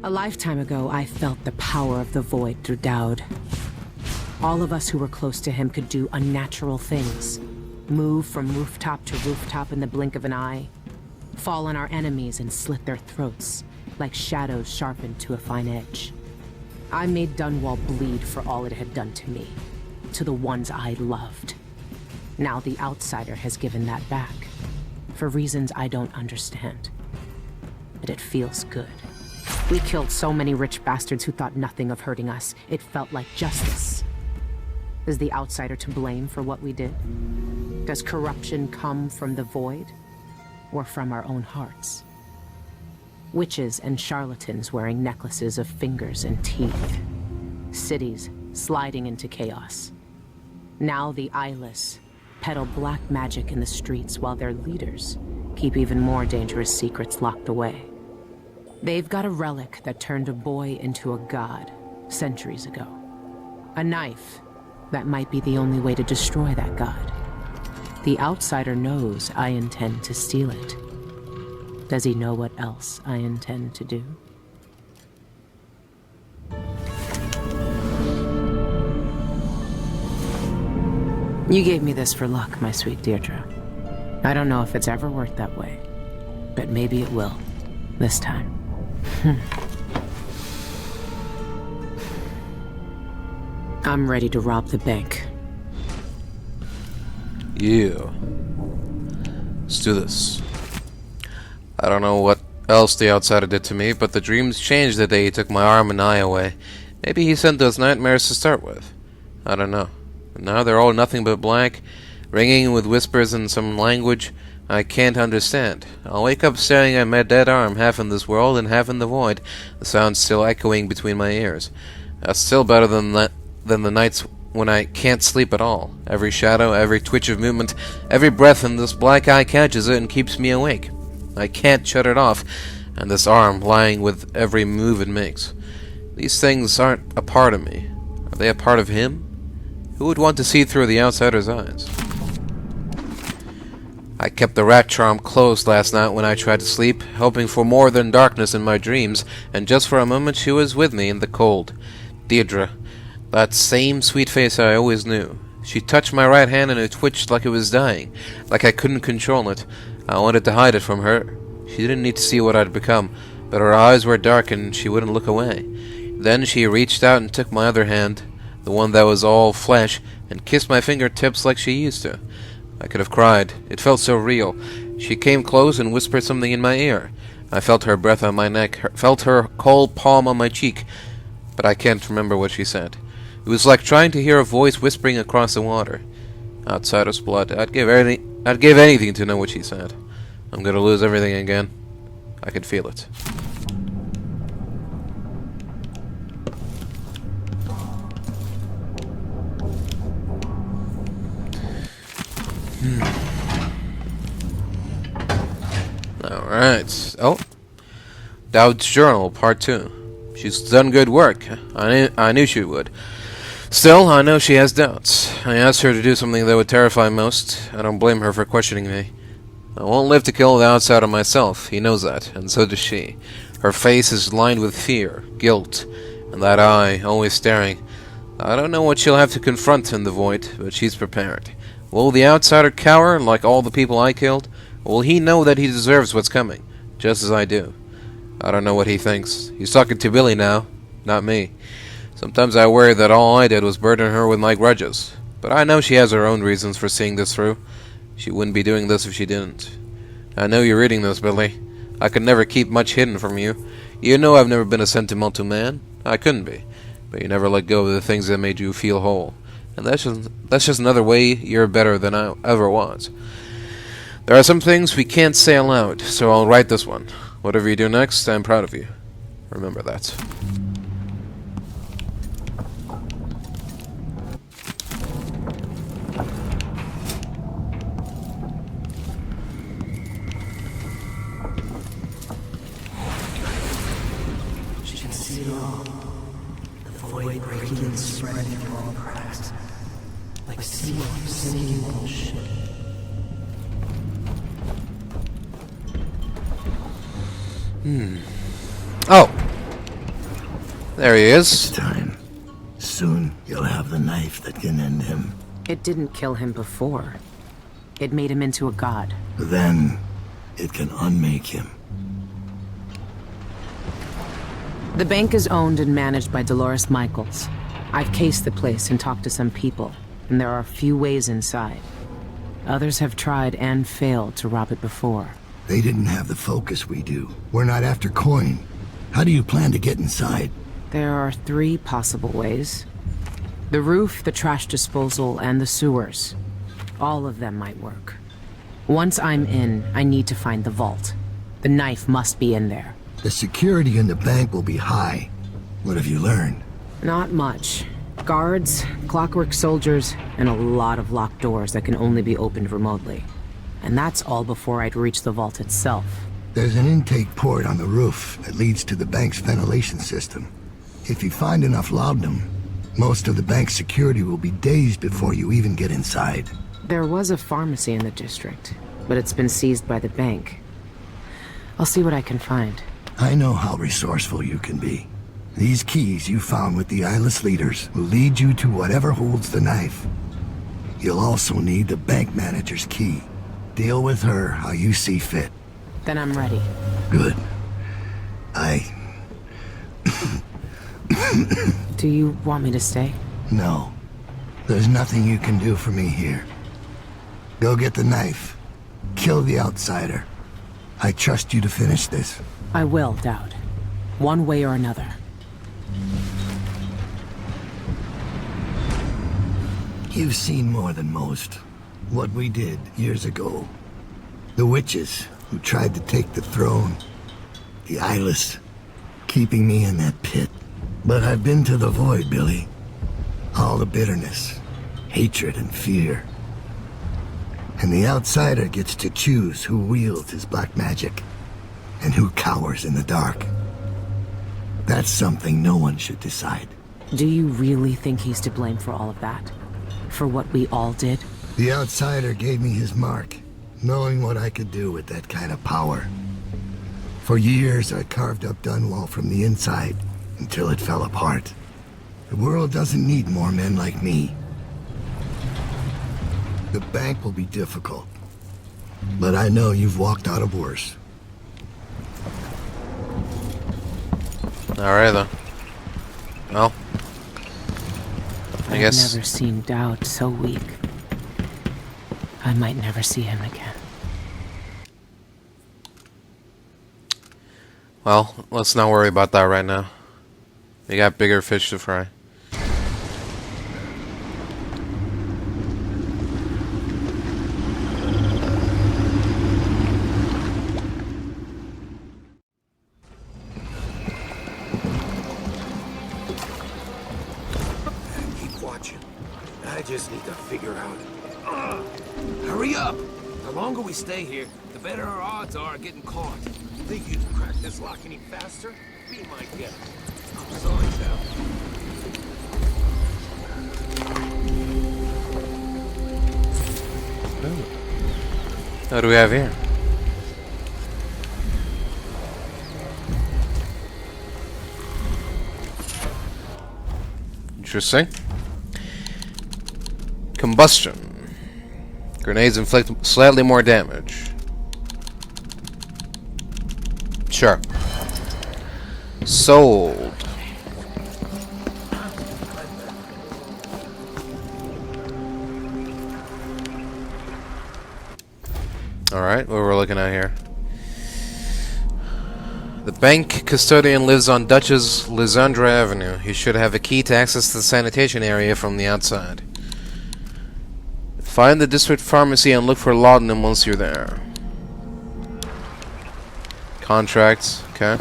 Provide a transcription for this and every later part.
A lifetime ago, I felt the power of the void through Dowd. All of us who were close to him could do unnatural things. Move from rooftop to rooftop in the blink of an eye. Fall on our enemies and slit their throats, like shadows sharpened to a fine edge. I made Dunwall bleed for all it had done to me, to the ones I loved. Now the outsider has given that back, for reasons I don't understand. But it feels good. We killed so many rich bastards who thought nothing of hurting us. It felt like justice. Is the outsider to blame for what we did? Does corruption come from the void, or from our own hearts? Witches and charlatans wearing necklaces of fingers and teeth. Cities sliding into chaos. Now the eyeless peddle black magic in the streets while their leaders keep even more dangerous secrets locked away. They've got a relic that turned a boy into a god centuries ago. A knife that might be the only way to destroy that god. The outsider knows I intend to steal it. Does he know what else I intend to do? You gave me this for luck, my sweet Deirdre. I don't know if it's ever worked that way, but maybe it will, this time. I'm ready to rob the bank. Yeah. Let's do this. I don't know what else the outsider did to me, but the dreams changed the day he took my arm and eye away. Maybe he sent those nightmares to start with. I don't know. And now they're all nothing but black, ringing with whispers in some language I can't understand. I'll wake up staring at my dead arm, half in this world and half in the void, the sound still echoing between my ears. That's still better than the nights when I can't sleep at all. Every shadow, every twitch of movement, every breath in this black eye catches it and keeps me awake. I can't shut it off, and this arm lying with every move it makes. These things aren't a part of me. Are they a part of him? Who would want to see through the outsider's eyes? I kept the rat charm closed last night when I tried to sleep, hoping for more than darkness in my dreams, and just for a moment she was with me in the cold. Deirdre. That same sweet face I always knew. She touched my right hand and it twitched like it was dying, like I couldn't control it. I wanted to hide it from her. She didn't need to see what I'd become, but her eyes were dark and she wouldn't look away. Then she reached out and took my other hand, the one that was all flesh, and kissed my fingertips like she used to. I could have cried. It felt so real. She came close and whispered something in my ear. I felt her breath on my neck, felt her cold palm on my cheek, but I can't remember what she said. It was like trying to hear a voice whispering across the water. Outsider's blood. I'd give anything to know what she said. I'm gonna lose everything again. I could feel it. Alright. Oh. Dowd's Journal, Part 2. She's done good work. I knew she would. Still, I know she has doubts. I asked her to do something that would terrify most. I don't blame her for questioning me. I won't live to kill the outsider myself. He knows that, and so does she. Her face is lined with fear, guilt, and that eye, always staring. I don't know what she'll have to confront in the void, but she's prepared. Will the outsider cower like all the people I killed? Or will he know that he deserves what's coming, just as I do? I don't know what he thinks. He's talking to Billie now, not me. Sometimes I worry that all I did was burden her with my grudges. But I know she has her own reasons for seeing this through. She wouldn't be doing this if she didn't. I know you're reading this, Billie. I could never keep much hidden from you. You know I've never been a sentimental man. I couldn't be. But you never let go of the things that made you feel whole. And that's just another way you're better than I ever was. There are some things we can't say aloud, so I'll write this one. Whatever you do next, I'm proud of you. Remember that. She can see it all. The void breaking and spreading through all cracks. Like seawater sinking on a ship. Oh! There he It's is. time. Soon you'll have the knife that can end him. It didn't kill him before. It made him into a god. Then it can unmake him. The bank is owned and managed by Dolores Michaels. I've cased the place and talked to some people, and there are a few ways inside. Others have tried and failed to rob it before. They didn't have the focus we do. We're not after coin. How do you plan to get inside? There are 3 possible ways. The roof, the trash disposal, and the sewers. All of them might work. Once I'm in, I need to find the vault. The knife must be in there. The security in the bank will be high. What have you learned? Not much. Guards, clockwork soldiers, and a lot of locked doors that can only be opened remotely. And that's all before I'd reach the vault itself. There's an intake port on the roof that leads to the bank's ventilation system. If you find enough laudanum, most of the bank's security will be days before you even get inside. There was a pharmacy in the district, but it's been seized by the bank. I'll see what I can find. I know how resourceful you can be. These keys you found with the eyeless leaders will lead you to whatever holds the knife. You'll also need the bank manager's key. Deal with her how you see fit. Then I'm ready. Good. Do you want me to stay? No. There's nothing you can do for me here. Go get the knife. Kill the outsider. I trust you to finish this. I will, Dowd. One way or another. You've seen more than most. What we did years ago. The witches who tried to take the throne. The eyeless, keeping me in that pit. But I've been to the void, Billie. All the bitterness, hatred, and fear. And the outsider gets to choose who wields his black magic and who cowers in the dark. That's something no one should decide. Do you really think he's to blame for all of that? For what we all did? The outsider gave me his mark, knowing what I could do with that kind of power. For years, I carved up Dunwall from the inside until it fell apart. The world doesn't need more men like me. The bank will be difficult, but I know you've walked out of worse. Alright then. Well, I guess. I've never seen Dowd so weak. I might never see him again. Well, let's not worry about that right now. We got bigger fish to fry. Keep watching. I just need to figure out. Hurry up! The longer we stay here, the better our odds are of getting caught. Think you can crack this lock any faster? Be my guest. I'm sorry, Sal. What do we have here? Interesting. Combustion. Grenades inflict slightly more damage. Sure. Sold. Alright, what we're looking at here. The bank custodian lives on Duchess Lysandra Avenue. He should have a key to access the sanitation area from the outside. Find the district pharmacy and look for laudanum once you're there. Contracts, okay.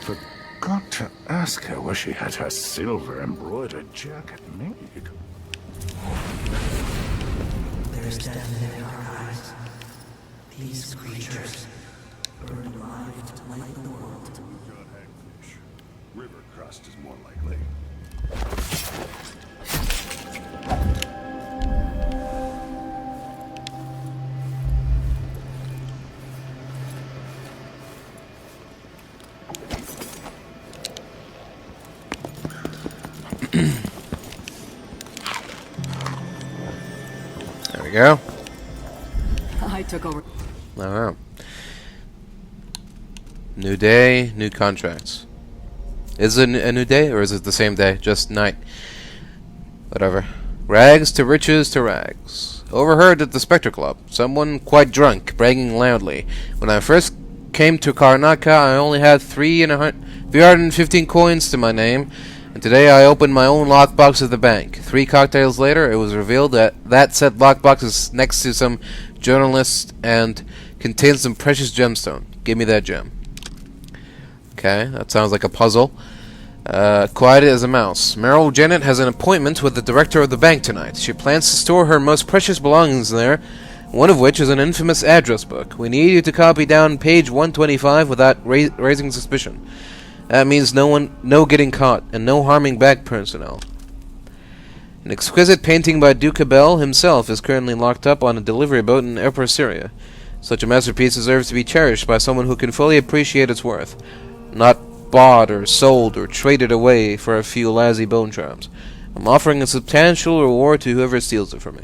Forgot to ask her where she had her silver embroidered jacket made. There's death in our eyes. These creatures burn alive to light the world. Got hagfish. River crust is more likely. There we go. I took over. Alright. New day, new contracts. Is it a new day, or is it the same day? Just night. Whatever. Rags to riches to rags. Overheard at the Spectre Club. Someone quite drunk, bragging loudly. When I first came to Karnaka, I only had 315 coins to my name, and today I opened my own lockbox at the bank. 3 cocktails later, it was revealed that that said lockbox is next to some journalist and contains some precious gemstone. Give me that gem. Okay, that sounds like a puzzle. Quiet as a mouse. Meryl Janet has an appointment with the director of the bank tonight. She plans to store her most precious belongings there, one of which is an infamous address book. We need you to copy down page 125 without raising suspicion. That means no getting caught, and no harming bank personnel. An exquisite painting by Duke Abel himself is currently locked up on a delivery boat in Upper Syria. Such a masterpiece deserves to be cherished by someone who can fully appreciate its worth, not bought or sold or traded away for a few lousy bone charms. I'm offering a substantial reward to whoever steals it from me.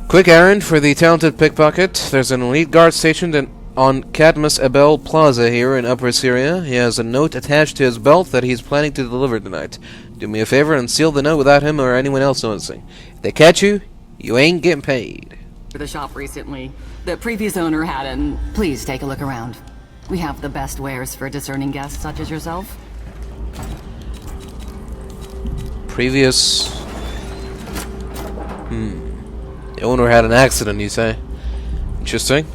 Quick errand for the talented pickpocket. There's an elite guard stationed on Cadmus Abel Plaza here in Upper Syria. He has a note attached to his belt that he's planning to deliver tonight. Do me a favor and seal the note without him or anyone else noticing. If they catch you, you ain't getting paid. The shop recently. The previous owner had an... Please take a look around. We have the best wares for discerning guests such as yourself. Previous... The owner had an accident, you say? Interesting.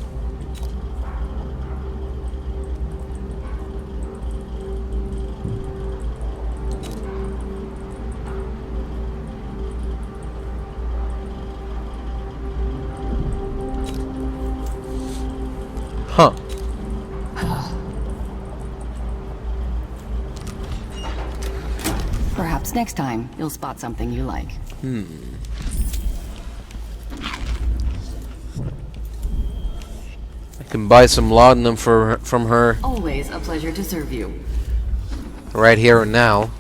Huh. Perhaps next time you'll spot something you like. I can buy some laudanum from her Always a pleasure to serve you. right here and now.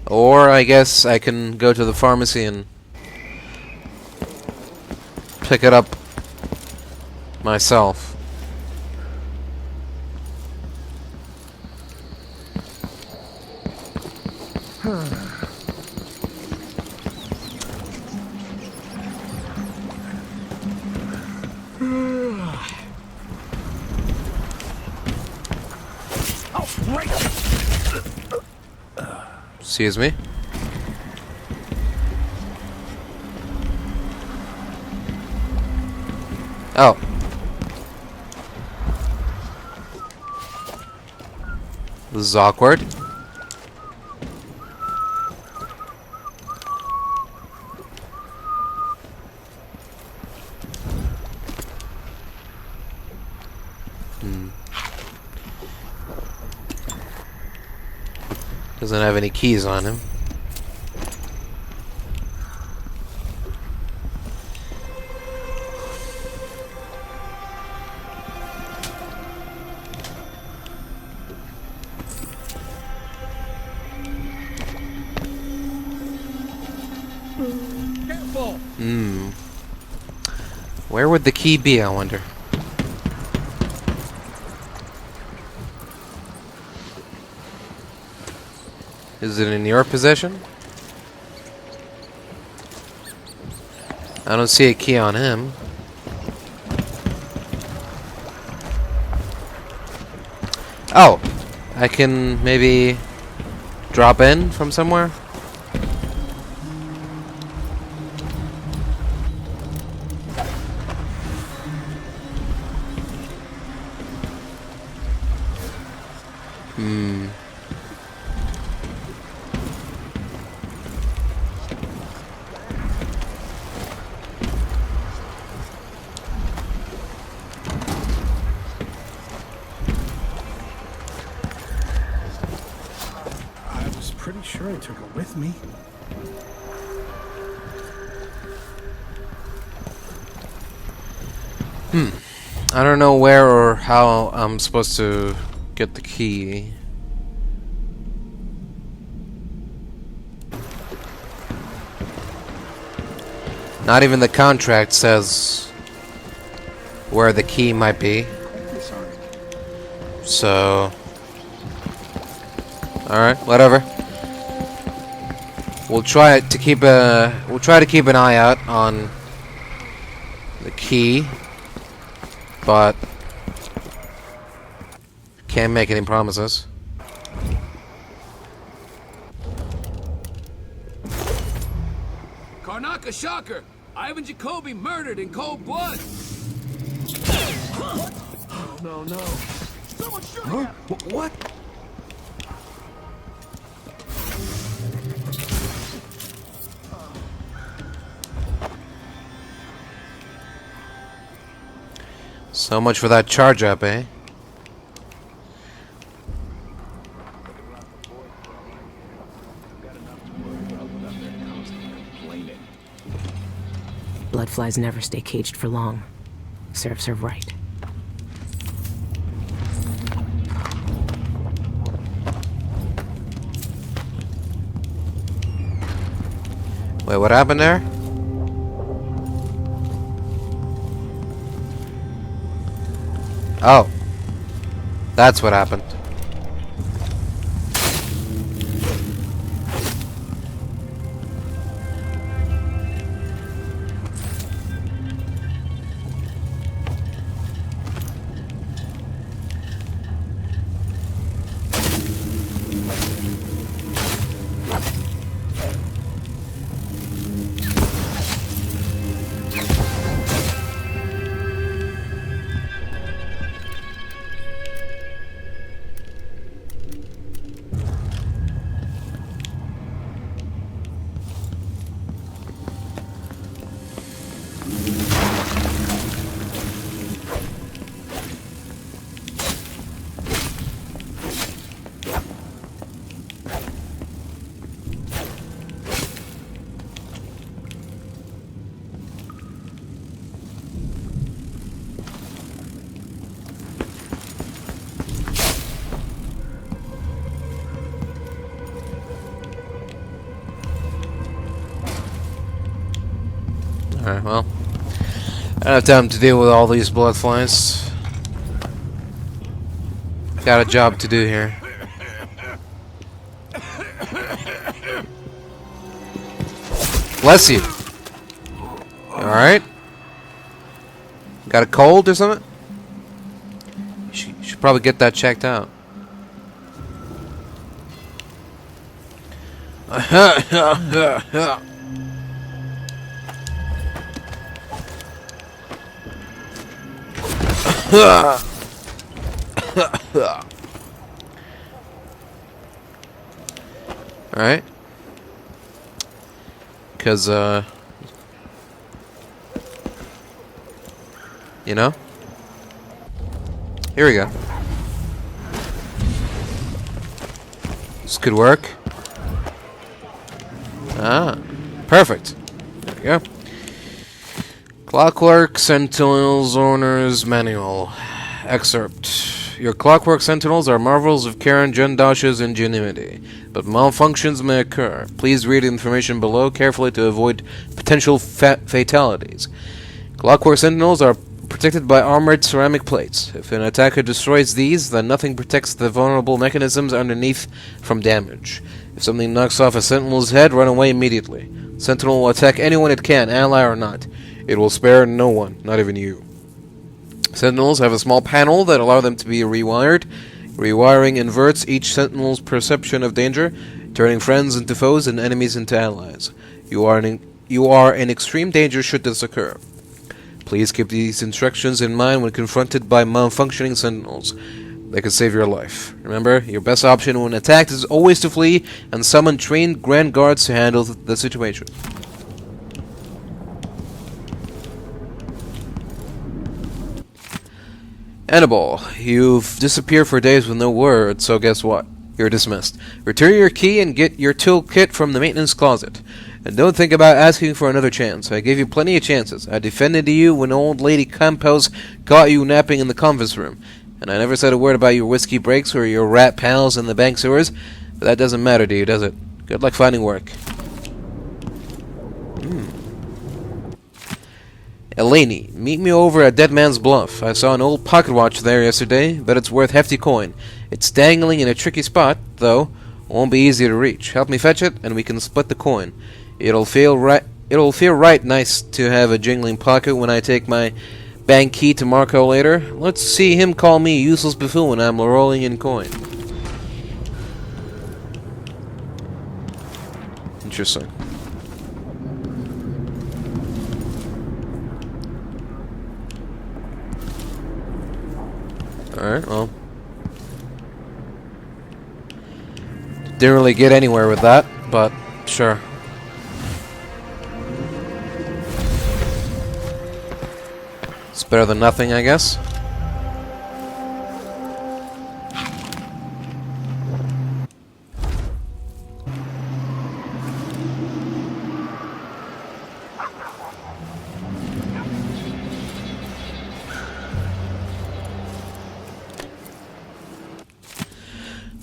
Or I guess I can go to the pharmacy and pick it up myself. Excuse me. Oh. This is awkward. Doesn't have any keys on him. Careful! Where would the key be, I wonder? Is it in your possession? I don't see a key on him. Oh! I can maybe drop in from somewhere? Pretty sure I took it with me. I don't know where or how I'm supposed to get the key. Not even the contract says where the key might be. So, alright, whatever. We'll try to keep an eye out on the key, but can't make any promises. Karnaka Shocker! Ivan Jacoby murdered in cold blood! No, no. Someone shooting at him! What? So much for that charge up, eh? Bloodflies never stay caged for long. Serves her right. Wait, what happened there? Oh. That's what happened. Alright, well. I don't have time to deal with all these bloodflies. Got a job to do here. Bless you. Alright? Got a cold or something? You should probably get that checked out. Alright. Because, you know? Here we go. This could work. Ah, perfect. There we go. Clockwork Sentinels Owner's Manual. Excerpt. Your Clockwork Sentinels are marvels of Karen Jundash's ingenuity, but malfunctions may occur. Please read the information below carefully to avoid potential fatalities. Clockwork Sentinels are protected by armored ceramic plates. If an attacker destroys these, then nothing protects the vulnerable mechanisms underneath from damage. If something knocks off a Sentinel's head, run away immediately. Sentinel will attack anyone it can, ally or not. It will spare no one, not even you. Sentinels have a small panel that allow them to be rewired. Rewiring inverts each Sentinel's perception of danger, turning friends into foes and enemies into allies. You are in extreme danger should this occur. Please keep these instructions in mind when confronted by malfunctioning Sentinels. They could save your life. Remember, your best option when attacked is always to flee and summon trained Grand Guards to handle the situation. Annabelle, you've disappeared for days with no word, so guess what? You're dismissed. Return your key and get your toolkit from the maintenance closet. And don't think about asking for another chance. I gave you plenty of chances. I defended you when old lady Campos caught you napping in the conference room. And I never said a word about your whiskey breaks or your rat pals in the bank sewers. But that doesn't matter to you, does it? Good luck finding work. Eleni, meet me over at Dead Man's Bluff. I saw an old pocket watch there yesterday, but it's worth hefty coin. It's dangling in a tricky spot, though. Won't be easy to reach. Help me fetch it, and we can split the coin. It'll feel right nice to have a jingling pocket when I take my bank key to Marco later. Let's see him call me a useless buffoon when I'm rolling in coin. Interesting. Alright, well. Didn't really get anywhere with that, but sure. It's better than nothing, I guess.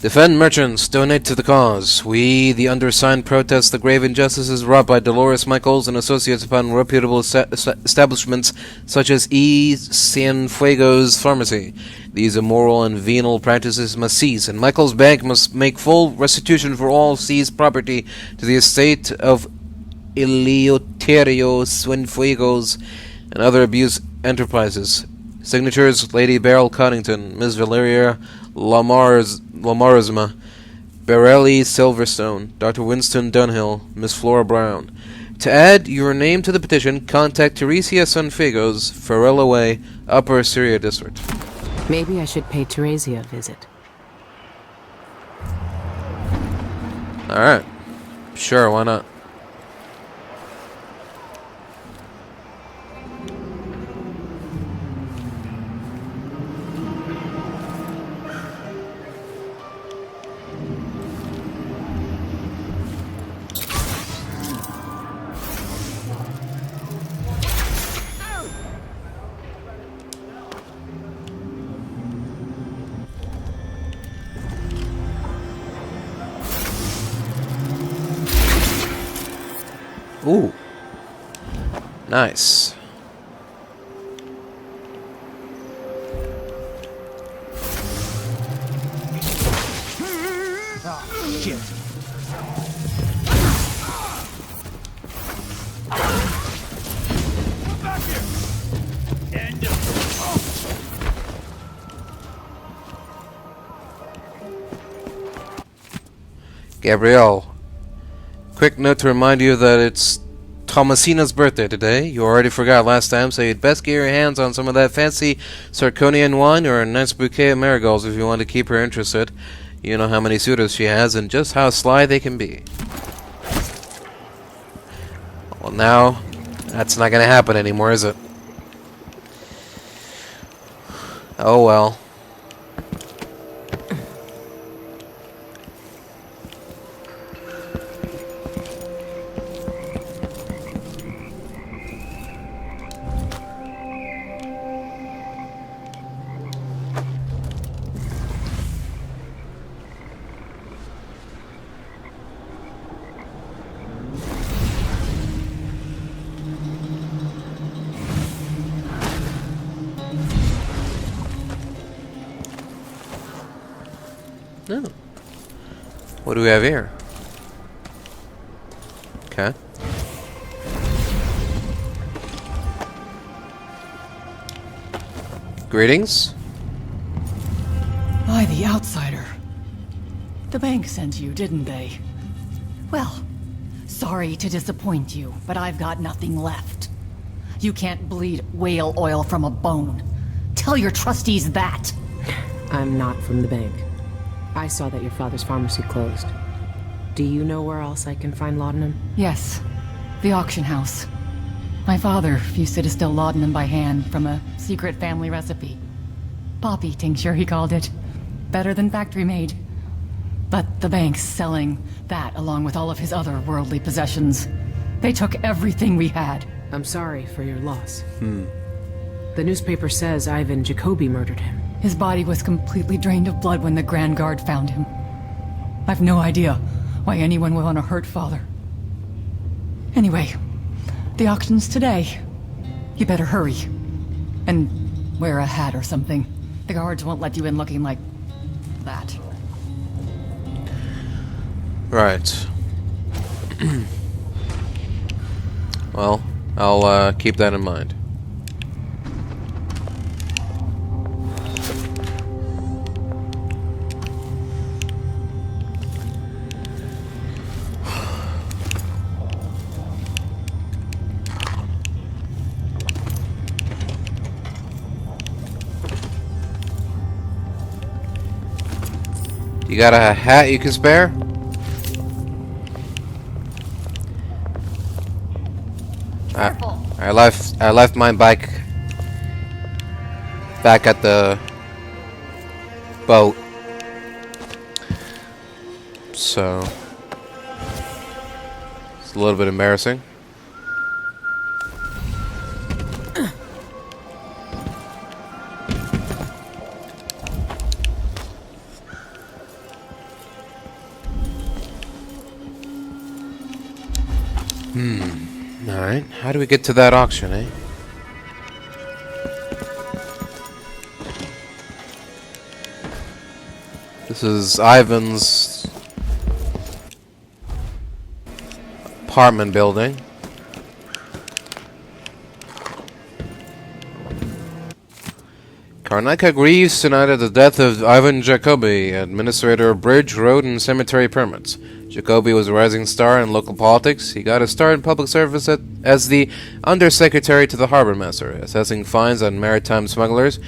Defend merchants, donate to the cause. We, the undersigned, protest the grave injustices wrought by Dolores Michaels and associates upon reputable establishments such as E. Cienfuegos Pharmacy. These immoral and venal practices must cease, and Michaels Bank must make full restitution for all seized property to the estate of Eleuterio Cienfuegos and other abuse enterprises. Signatures: Lady Beryl Coddington, Ms. Valeria Lamarisma, Barelli Silverstone, Dr. Winston Dunhill, Miss Flora Brown. To add your name to the petition, contact Teresia Cienfuegos, Farella Way, Upper Syria District. Maybe I should pay Teresia a visit. Alright. Sure, why not? Ooh. Nice. Oh, shit. Back here. End of. Gabrielle. Quick note to remind you that it's Thomasina's birthday today. You already forgot last time, so you'd best get your hands on some of that fancy Sarconian wine or a nice bouquet of marigolds if you want to keep her interested. You know how many suitors she has and just how sly they can be. Well, now, that's not going to happen anymore, is it? Oh well. No. What do we have here? Okay. Greetings. By the outsider. The bank sent you, didn't they? Well, sorry to disappoint you, but I've got nothing left. You can't bleed whale oil from a bone. Tell your trustees that. I'm not from the bank. I saw that your father's pharmacy closed. Do you know where else I can find laudanum? Yes, the auction house. My father used to distill laudanum by hand from a secret family recipe. Poppy tincture, he called it. Better than factory-made. But the bank's selling that along with all of his other worldly possessions. They took everything we had. I'm sorry for your loss. The newspaper says Ivan Jacobi murdered him. His body was completely drained of blood when the Grand Guard found him. I've no idea why anyone would want to hurt Father. Anyway, the auction's today. You better hurry. And wear a hat or something. The guards won't let you in looking like that. Right. Well, I'll keep that in mind. You got a hat you can spare? I left my bike back at the boat. So it's a little bit embarrassing. Alright, how do we get to that auction, eh? This is Ivan's apartment building. Karnaca grieves tonight at the death of Ivan Jacobi, administrator of bridge, road, and cemetery permits. Jacobi was a rising star in local politics. He got a start in public service as the undersecretary to the harbor master, assessing fines on maritime smugglers.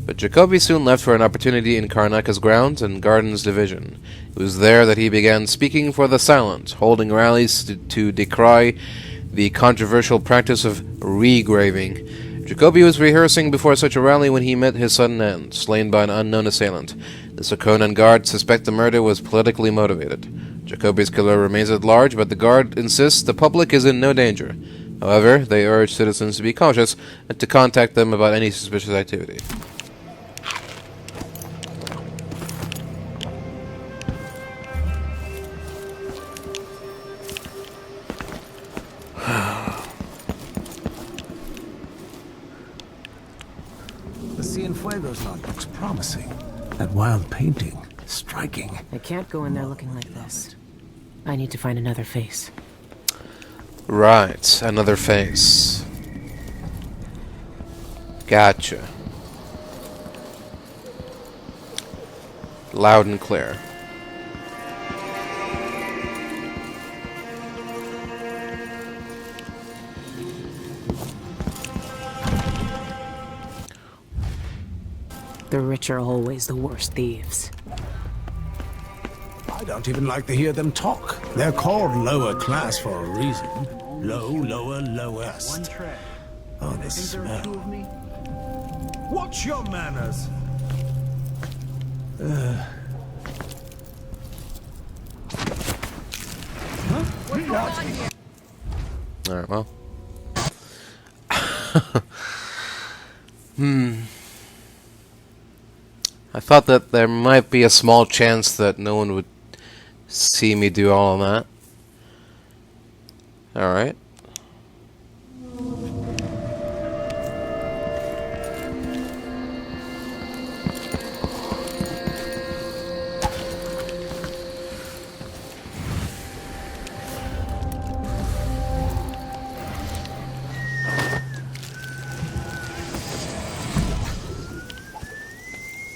But Jacobi soon left for an opportunity in Karnaca's grounds and gardens division. It was there that he began speaking for the silent, holding rallies to decry the controversial practice of regraving. Jacobi was rehearsing before such a rally when he met his sudden end, slain by an unknown assailant. The Sokonan guard suspect the murder was politically motivated. Jacobi's killer remains at large, but the guard insists the public is in no danger. However, they urge citizens to be cautious and to contact them about any suspicious activity. The Cienfuegos lot looks promising. That wild painting, striking. I can't go in there looking like this. I need to find another face. Right, another face. Gotcha. Loud and clear. The rich are always the worst thieves. I don't even like to hear them talk. They're called lower class for a reason. Low, lower, lowest. Oh, the smell. Watch your manners. Alright, well. I thought that there might be a small chance that no one would see me do all of that. Alright.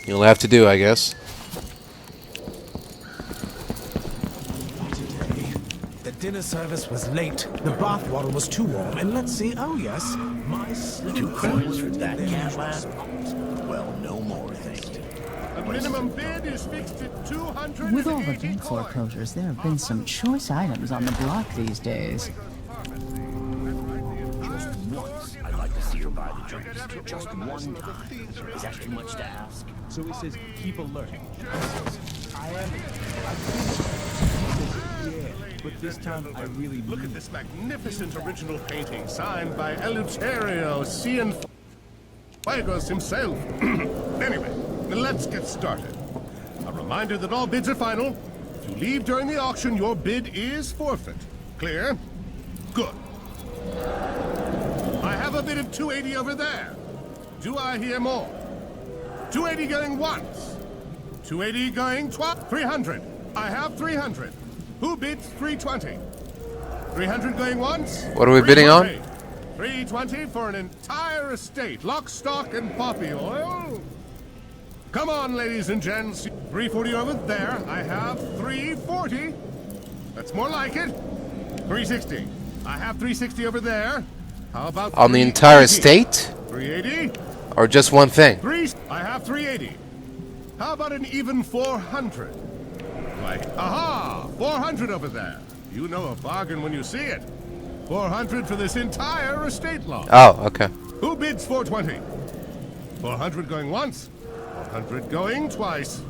You'll have to do, I guess. The dinner service was late. The bath water was too warm. And let's see, oh yes, my slip. 2 coins for that cat lad? Well, no more, thank you. The minimum bid is fixed at 280 With all the bank foreclosures, there have been some choice items on the block these days. Just once, I'd like to see her buy the drinks. Just one time. Is that too much to ask? So he says, keep alert. I am. Yeah, but this time I really look at this magnificent original painting signed by Eleuterio Cienfuegos himself. Anyway, let's get started. A reminder that all bids are final. If you leave during the auction, your bid is forfeit. Clear? Good. I have a bit of 280 over there? Do I hear more? 280 going once. 280 going twice. 300. I have 300. Who bids 320? 300 going once. What are we bidding on? 320 for an entire estate. Lock, stock, and poppy oil. Come on, ladies and gents. 340 over there. I have 340. That's more like it. 360. I have 360 over there. How about On the entire estate? 380. Or just one thing? I have 380. How about an even 400? Like, aha! 400 over there. You know a bargain when you see it. 400 for this entire estate lot. Oh, okay. Who bids 420? 400 going once. 400 going twice.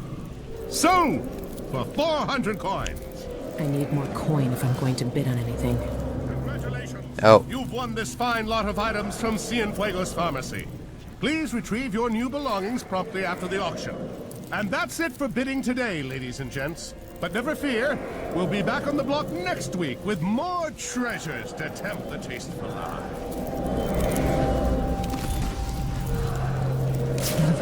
Sold for 400 coins. I need more coin if I'm going to bid on anything. Congratulations. Oh. You've won this fine lot of items from Cienfuegos Pharmacy. Please retrieve your new belongings promptly after the auction. And that's it for bidding today, ladies and gents. But never fear, we'll be back on the block next week with more treasures to tempt the taste for life.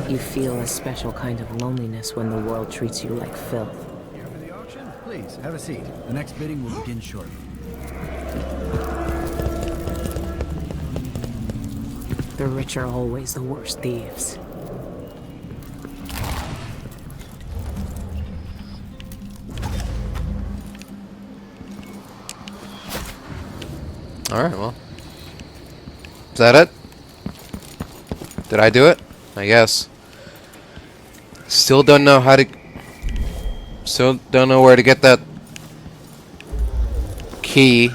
You feel a special kind of loneliness when the world treats you like filth. Here for the auction? Please, have a seat. The next bidding will begin shortly. The rich are always the worst thieves. Alright, well. Is that it? Did I do it? I guess. Still don't know how to... Still don't know where to get that key.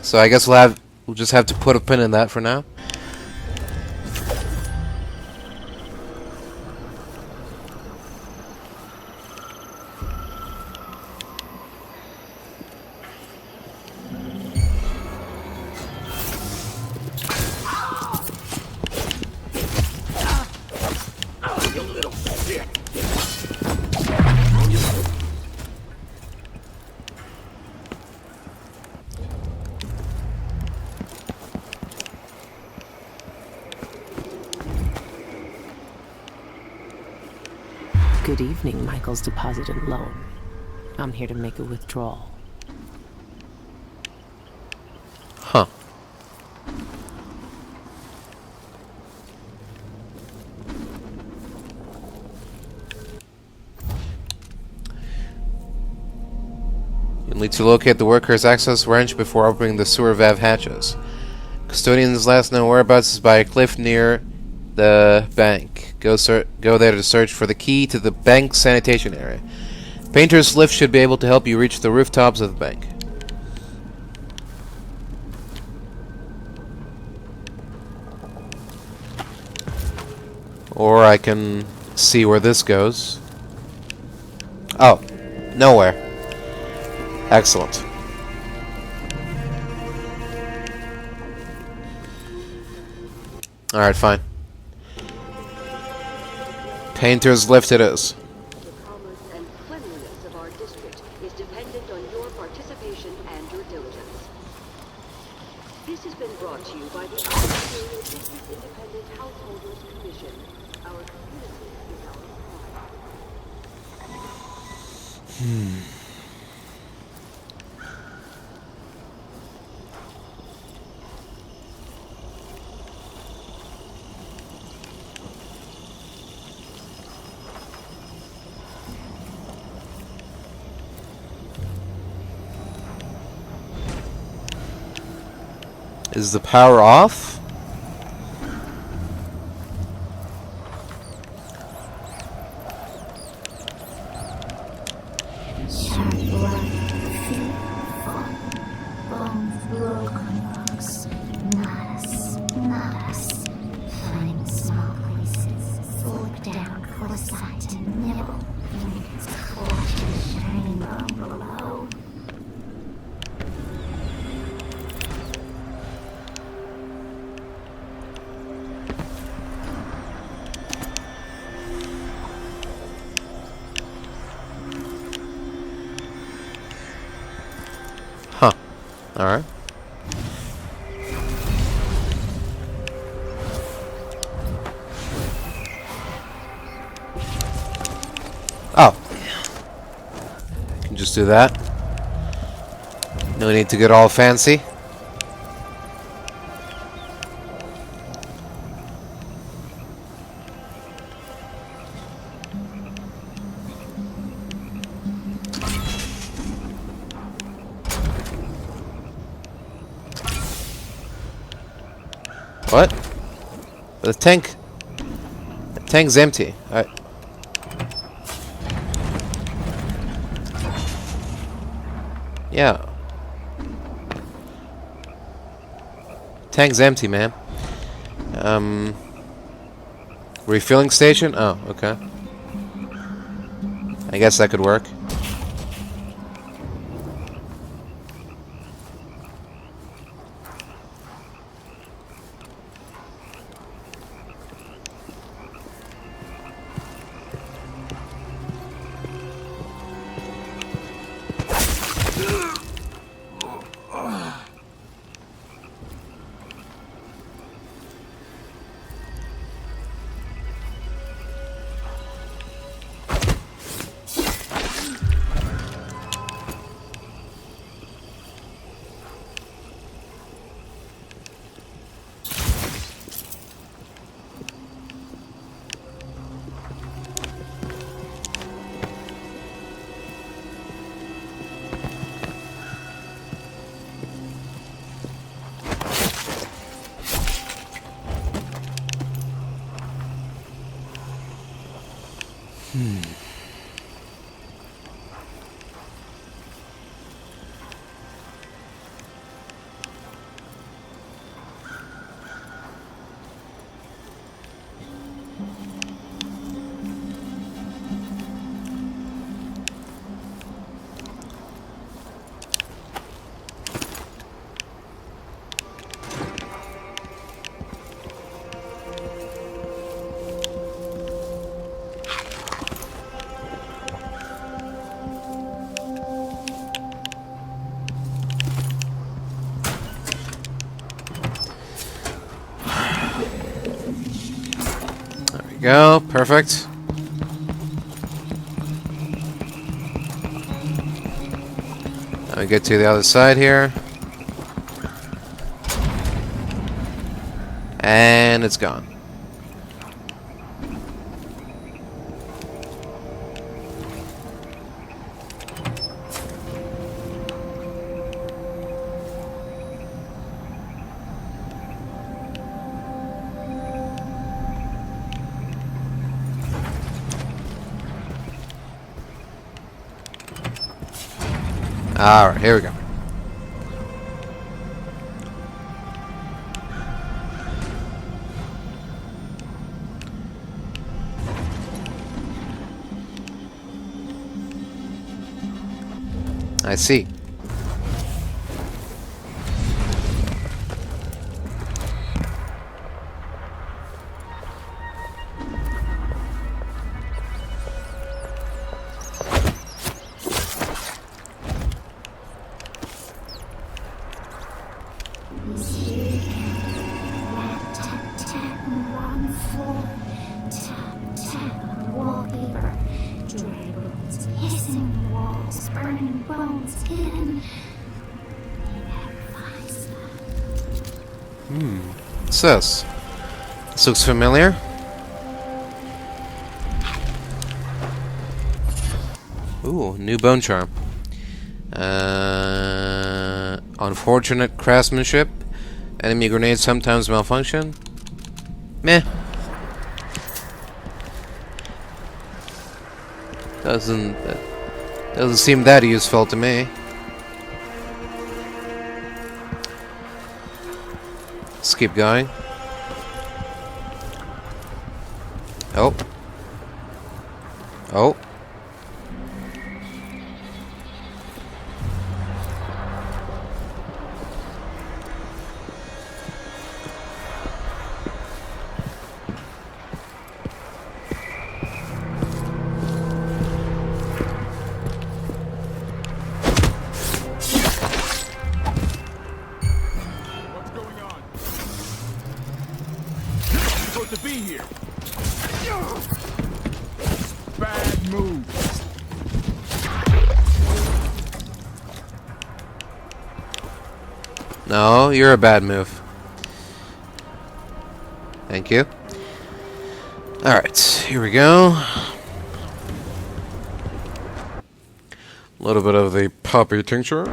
So I guess we'll just have to put a pin in that for now. Good evening, Michael's Deposit and Loan. I'm here to make a withdrawal. Huh. You'll need to locate the worker's access wrench before opening the sewer valve hatches. Custodian's last known whereabouts is by a cliff near the bank. Go there to search for the key to the bank sanitation area. Painter's lift should be able to help you reach the rooftops of the bank. Or I can see where this goes. Oh, nowhere. Excellent. Alright, fine. Painter's lift it is. The commerce and cleanliness of our district is dependent on your participation and your diligence. This has been brought to you by the Ontario Business Independent Householders Commission. Our community is our pride. Is the power off? Find small places, look down for the sun to nibble. Scorch the shining bone below. Alright. Oh. Can just do that. No need to get all fancy. What? The tank's empty. Yeah. Tank's empty, man. Refilling station? Oh, okay. I guess that could work. Go, perfect. Now we get to the other side here. And it's gone. Alright, here we go. I see. What's this? This looks familiar. Ooh, new bone charm. Unfortunate craftsmanship. Enemy grenades sometimes malfunction. Meh. Doesn't seem that useful to me. Let's keep going. Oh. Oh. No, you're a bad move. Thank you. Alright, here we go. A little bit of the poppy tincture.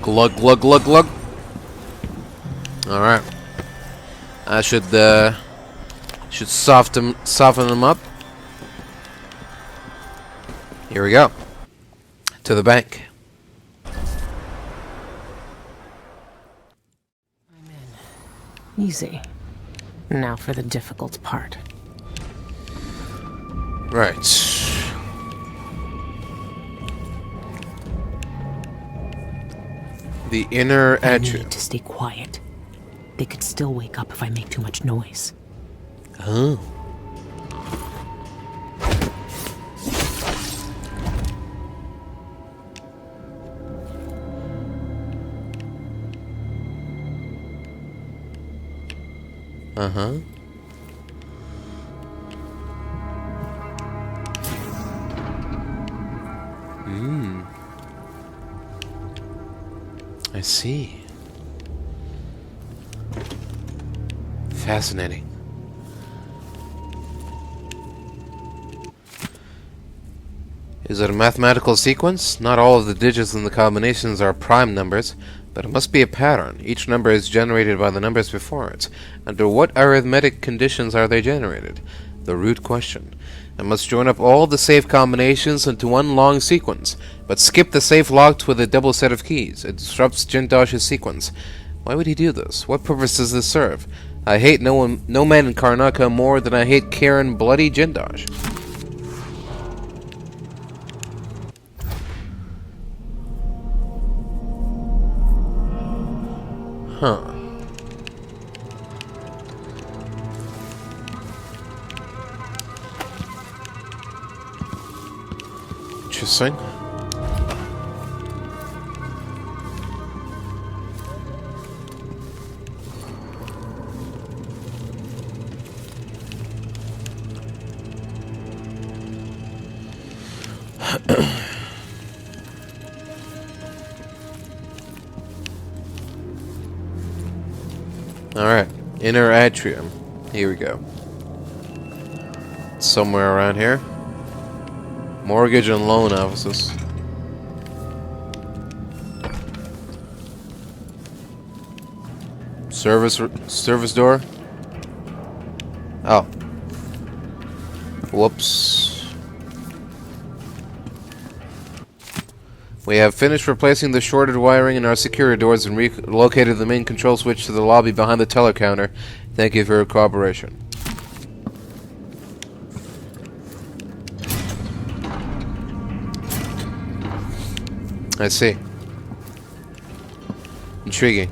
Glug, glug, glug, glug. Alright. I should soften them up. Here we go. To the bank. Easy. Now for the difficult part. Right. The inner I atrium. need to stay quiet. They could still wake up if I make too much noise. Oh. Uh-huh. I see. Fascinating. Is it a mathematical sequence? Not all of the digits in the combinations are prime numbers, but it must be a pattern. Each number is generated by the numbers before it. Under what arithmetic conditions are they generated? The root question. I must join up all the safe combinations into one long sequence, but skip the safe locked with a double set of keys. It disrupts Jindosh's sequence. Why would he do this? What purpose does this serve? I hate no man in Karnaca more than I hate Karen Bloody Jindosh. Huh. Interesting. Alright, inner atrium. Here we go. Somewhere around here. Mortgage and loan offices. Service door. Oh. Whoops. We have finished replacing the shorted wiring in our security doors and relocated the main control switch to the lobby behind the teller counter. Thank you for your cooperation. I see. Intriguing.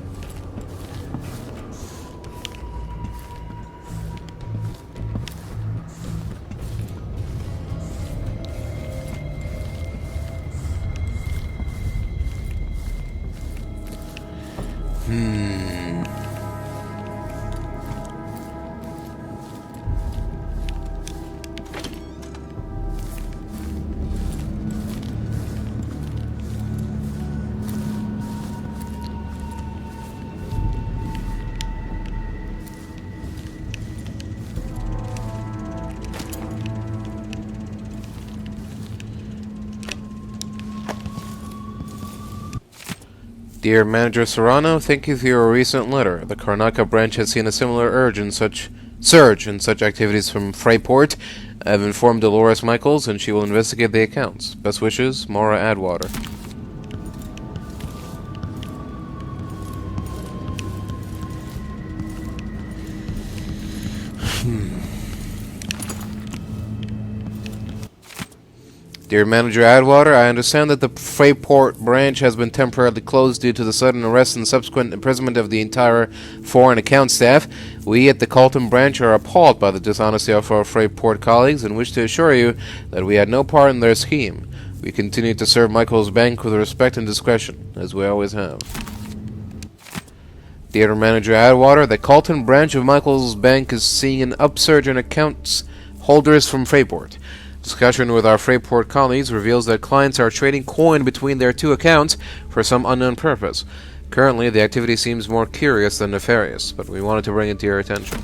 Dear Manager Serrano, thank you for your recent letter. The Karnaca branch has seen a similar surge in such activities from Freyport. I have informed Dolores Michaels, and she will investigate the accounts. Best wishes, Maura Adwater. Dear Manager Adwater, I understand that the Freyport branch has been temporarily closed due to the sudden arrest and subsequent imprisonment of the entire foreign account staff. We at the Colton branch are appalled by the dishonesty of our Freyport colleagues and wish to assure you that we had no part in their scheme. We continue to serve Michael's Bank with respect and discretion, as we always have. Dear Manager Adwater, the Colton branch of Michael's Bank is seeing an upsurge in accounts holders from Freyport. Discussion with our Freyport colleagues reveals that clients are trading coin between their two accounts for some unknown purpose. Currently, the activity seems more curious than nefarious, but we wanted to bring it to your attention.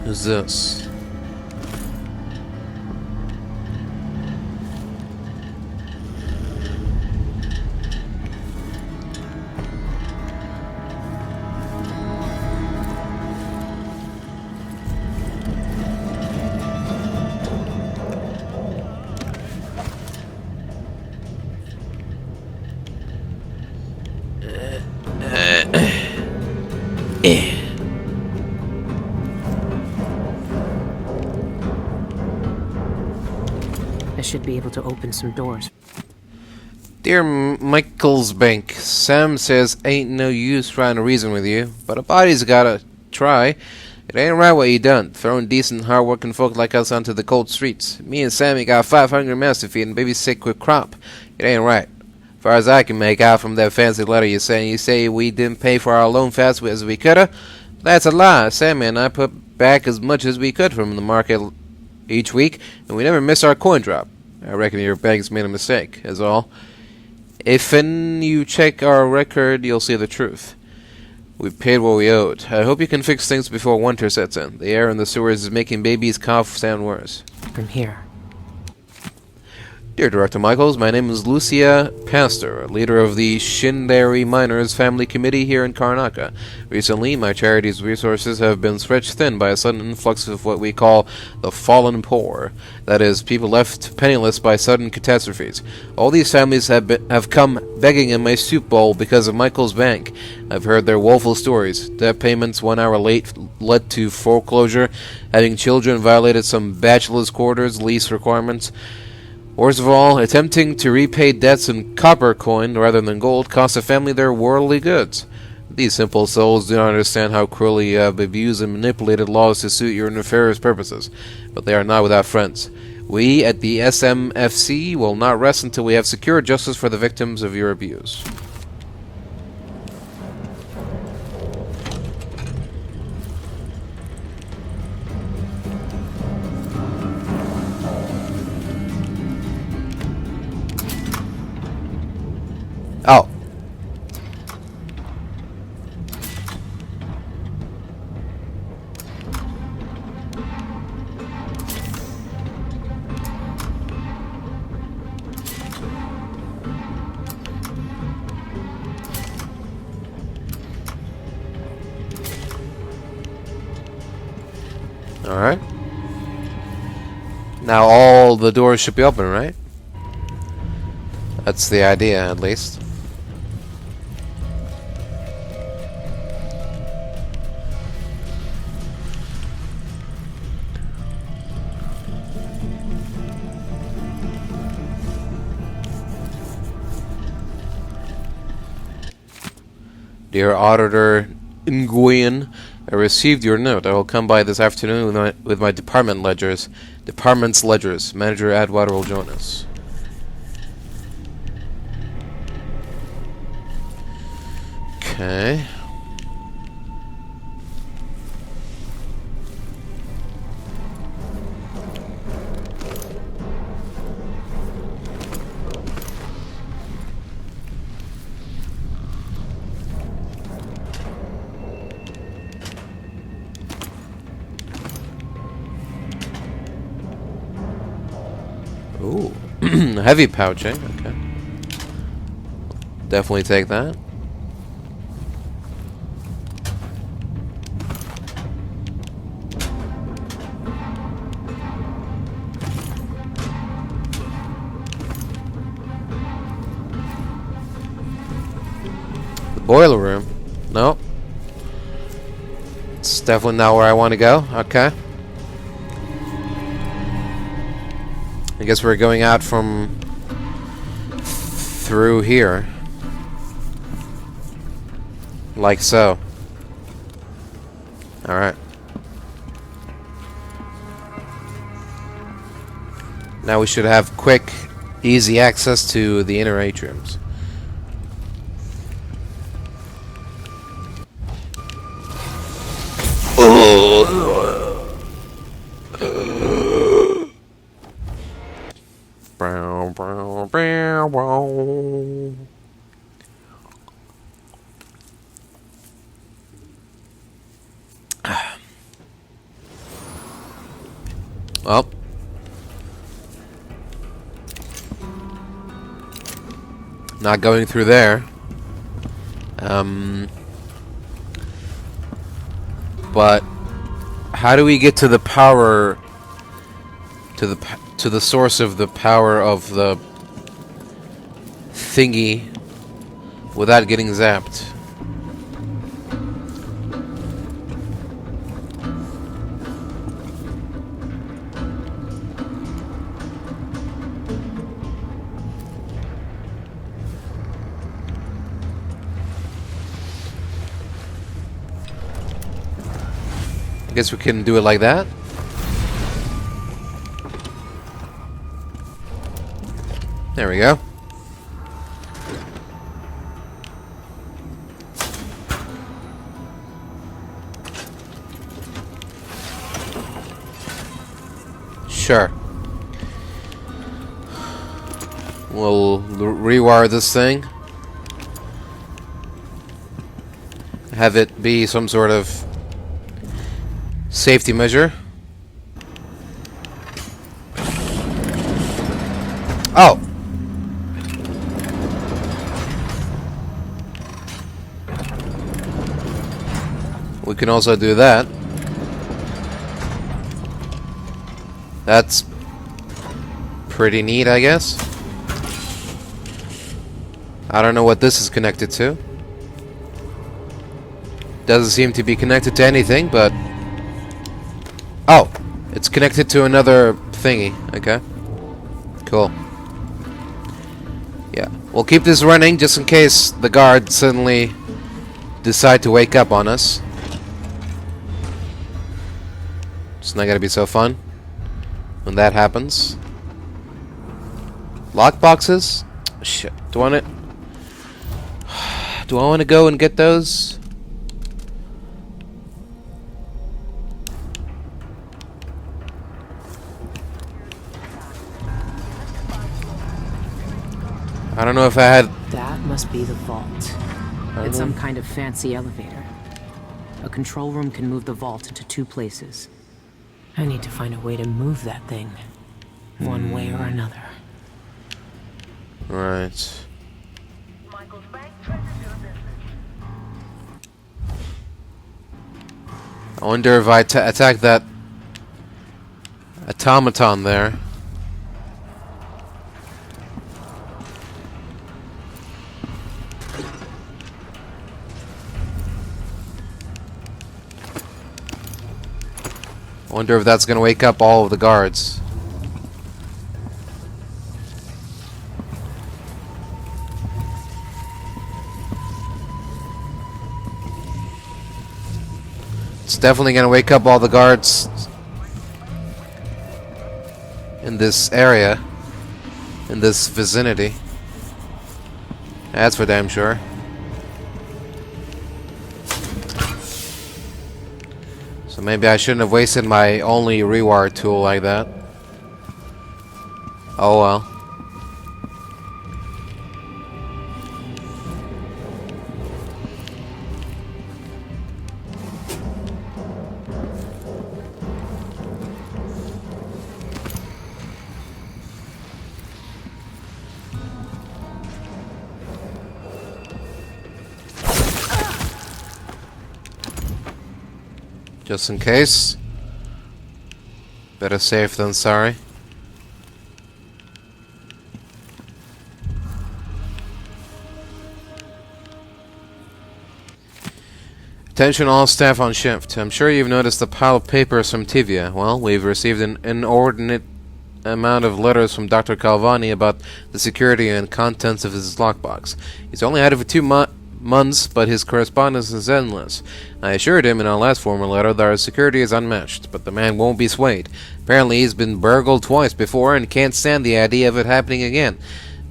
Who's this? I should be able to open some doors. Dear Michael's Bank, Sam says ain't no use trying to reason with you, but a body's gotta try. It ain't right what you done, throwing decent, hard-working folk like us onto the cold streets. Me and Sammy got 5 hungry mouths to feed and baby's sick with crop. It ain't right. Far as I can make out from that fancy letter you say we didn't pay for our loan fast as we coulda. That's a lie. Sammy and I put back as much as we could from the market each week, and we never miss our coin drop. I reckon your bank's made a mistake, is all. If you check our record, you'll see the truth. We paid what we owed. I hope you can fix things before winter sets in. The air in the sewers is making baby's cough sound worse. From here. Dear Director Michaels, my name is Lucia Pastor, leader of the Shindari Miners Family Committee here in Karnaka. Recently, my charity's resources have been stretched thin by a sudden influx of what we call the fallen poor. That is, people left penniless by sudden catastrophes. All these families have come begging in my soup bowl because of Michael's Bank. I've heard their woeful stories. Debt payments 1 hour late led to foreclosure. Having children violated some bachelor's quarters lease requirements. Worst of all, attempting to repay debts in copper coin rather than gold costs a family their worldly goods. These simple souls do not understand how cruelly you have abused and manipulated laws to suit your nefarious purposes, but they are not without friends. We at the SMFC will not rest until we have secured justice for the victims of your abuse. Oh. Alright. Now all the doors should be open, right? That's the idea, at least. Dear Auditor Nguyen, I received your note. I will come by this afternoon with my department's ledgers. Manager Atwater will join us. Okay. Ooh, heavy pouch, eh? Okay. Definitely take that. The boiler room? No. It's definitely not where I want to go. Okay. I guess we're going out from through here. Like so. Alright. Now we should have quick, easy access to the inner atriums. Well, not going through there. But how do we get to the power, to the source of the power of the thingy without getting zapped? I guess we can do it like that. There we go. Sure. We'll rewire this thing. Have it be some sort of safety measure. Oh! We can also do that. That's pretty neat, I guess. I don't know what this is connected to. Doesn't seem to be connected to anything, but... Oh! It's connected to another thingy. Okay. Cool. Yeah. We'll keep this running just in case the guards suddenly decide to wake up on us. It's not gonna be so fun when that happens. Lockboxes? Shit. Do I want to go and get those? I don't know if I had... That must be the vault. It's some kind of fancy elevator. A control room can move the vault into two places. I need to find a way to move that thing. One way or another. Right. I wonder if I attack that automaton there. I wonder if that's gonna wake up all of the guards. It's definitely gonna wake up all the guards in this area, in this vicinity. That's for damn sure. So maybe I shouldn't have wasted my only rewire tool like that. Oh well. Just in case. Better safe than sorry. Attention all staff on shift. I'm sure you've noticed the pile of papers from Tivia. Well, we've received an inordinate amount of letters from Dr. Calvani about the security and contents of his lockbox. He's only had it for 2 months, but his correspondence is endless. I assured him in our last formal letter that our security is unmatched, but the man won't be swayed. Apparently he's been burgled twice before and can't stand the idea of it happening again.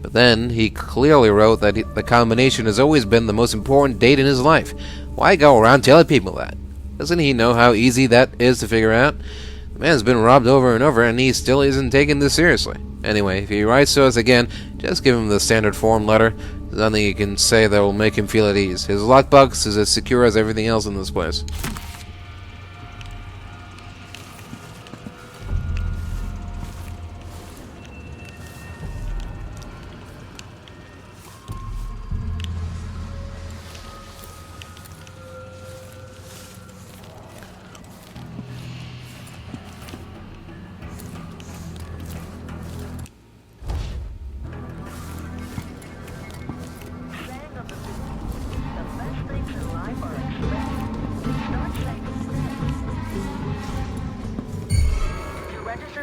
But then, he clearly wrote that the combination has always been the most important date in his life. Why go around telling people that? Doesn't he know how easy that is to figure out? The man's been robbed over and over, and he still isn't taking this seriously. Anyway, if he writes to us again, just give him the standard form letter. There's nothing you can say that will make him feel at ease. His lockbox is as secure as everything else in this place.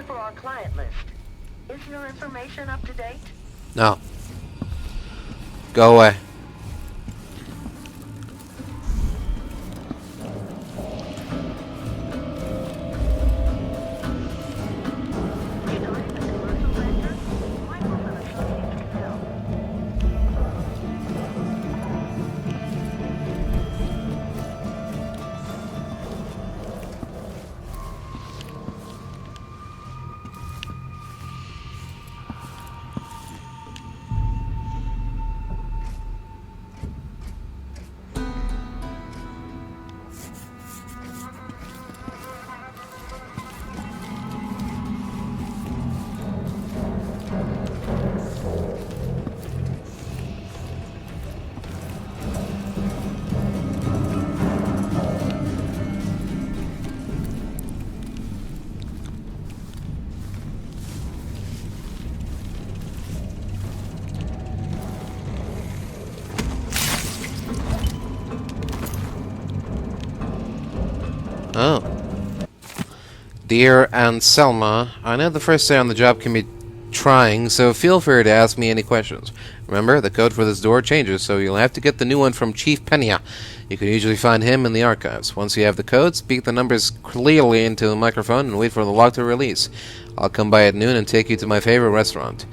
For our client list. Is your information up to date? No. Go away. Oh. Dear Anselma, I know the first day on the job can be trying, so feel free to ask me any questions. Remember, the code for this door changes, so you'll have to get the new one from Chief Pena. You can usually find him in the archives. Once you have the code, speak the numbers clearly into the microphone and wait for the lock to release. I'll come by at noon and take you to my favorite restaurant.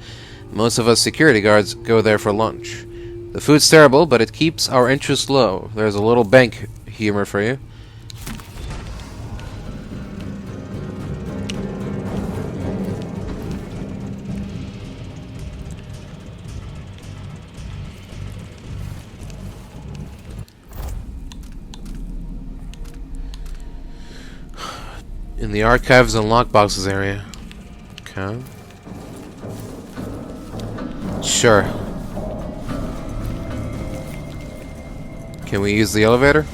Most of us security guards go there for lunch. The food's terrible, but it keeps our interest low. There's a little bank humor for you. In the archives and lockboxes area. Okay. Sure. Can we use the elevator?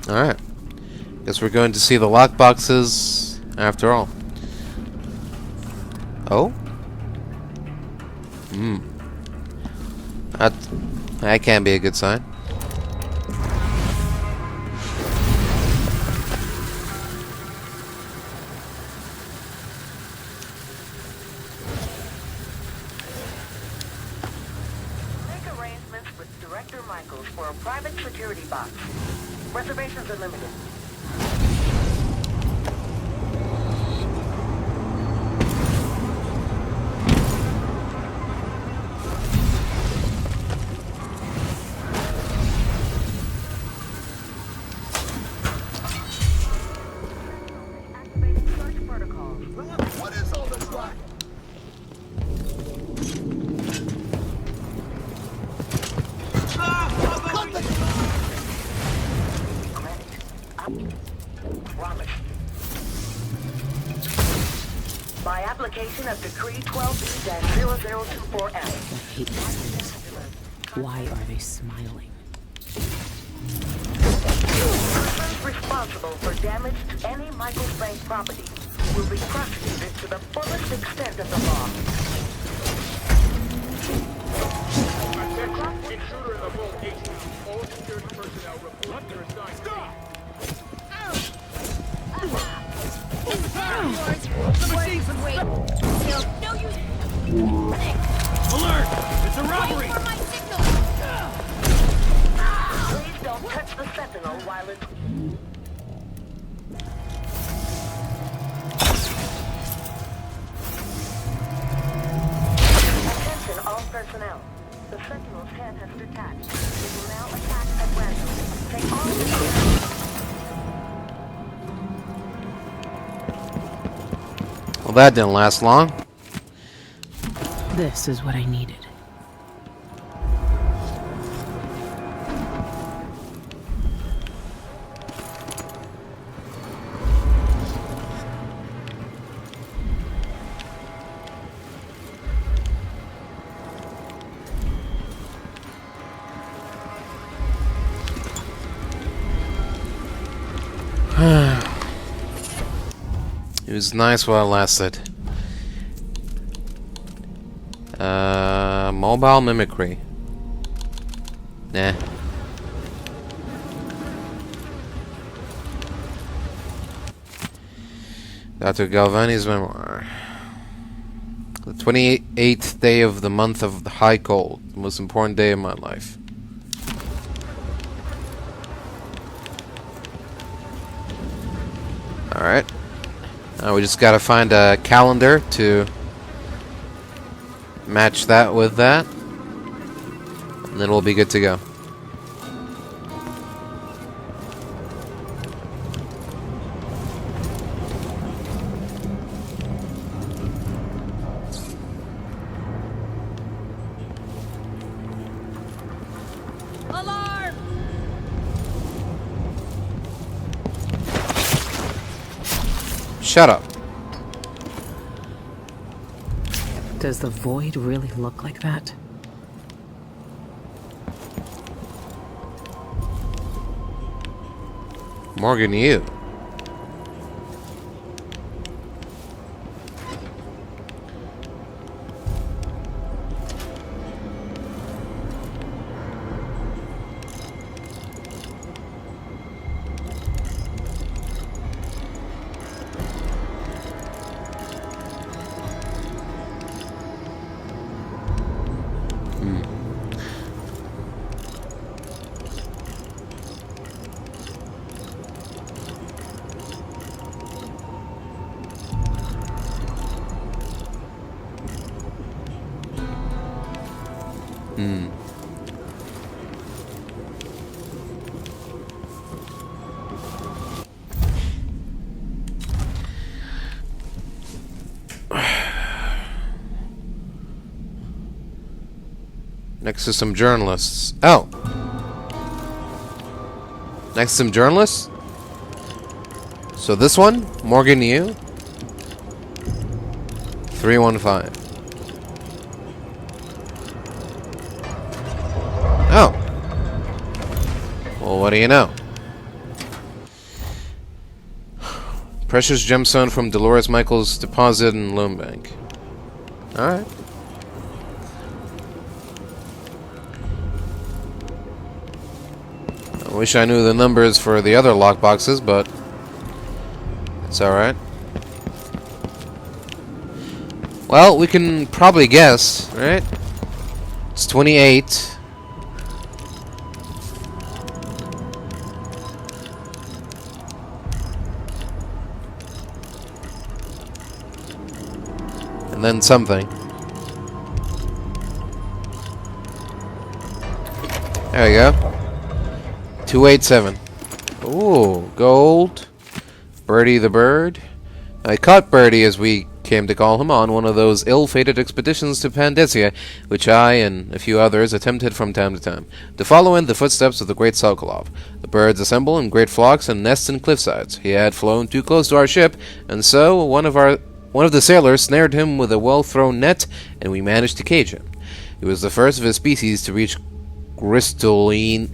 Alright. Guess we're going to see the lockboxes after all. Oh? That can't be a good sign. Make arrangements with Director Michaels for a private security box. Reservations are limited. What is all this like? By application of Decree 12B-0024M. I hate these things. Why are they smiling? Persons responsible for damage to any Michaels Bank property will be prosecuted to the fullest extent of the law. Intruder in the vault 18. All security personnel report their assigned. Stop! The machine's in wait. No use. Alert! It's a robbery! For my signal. Please don't touch the Sentinel while it's... Attention all personnel. The Sentinel's head has detached. It will now attack at random. Take all the... Well, that didn't last long. This is what I needed. It was nice while it lasted. Mobile mimicry. Nah. Dr. Galvani's memoir. The 28th day of the month of the high cold. The most important day of my life. Alright. Now we just gotta find a calendar to match that with that. And then we'll be good to go. Alarm! Shut up. Does the void really look like that? Morgan, you. Next to some journalists. Oh! Next to some journalists? So this one? Morgan Yu? 315. Oh! Well, what do you know? Precious gemstone from Dolores Michaels' deposit in loan bank. Alright. I wish I knew the numbers for the other lockboxes, but it's alright. Well, we can probably guess, right? It's 28. then something. There you go. 287. Ooh, gold. Birdie the bird. I caught Birdie, as we came to call him, on one of those ill-fated expeditions to Pandacia, which I and a few others attempted from time to time, to follow in the footsteps of the great Sokolov. The birds assemble in great flocks and nest in cliffsides. He had flown too close to our ship, and so one of the sailors snared him with a well-thrown net, and we managed to cage him. He was the first of his species to reach Gristolian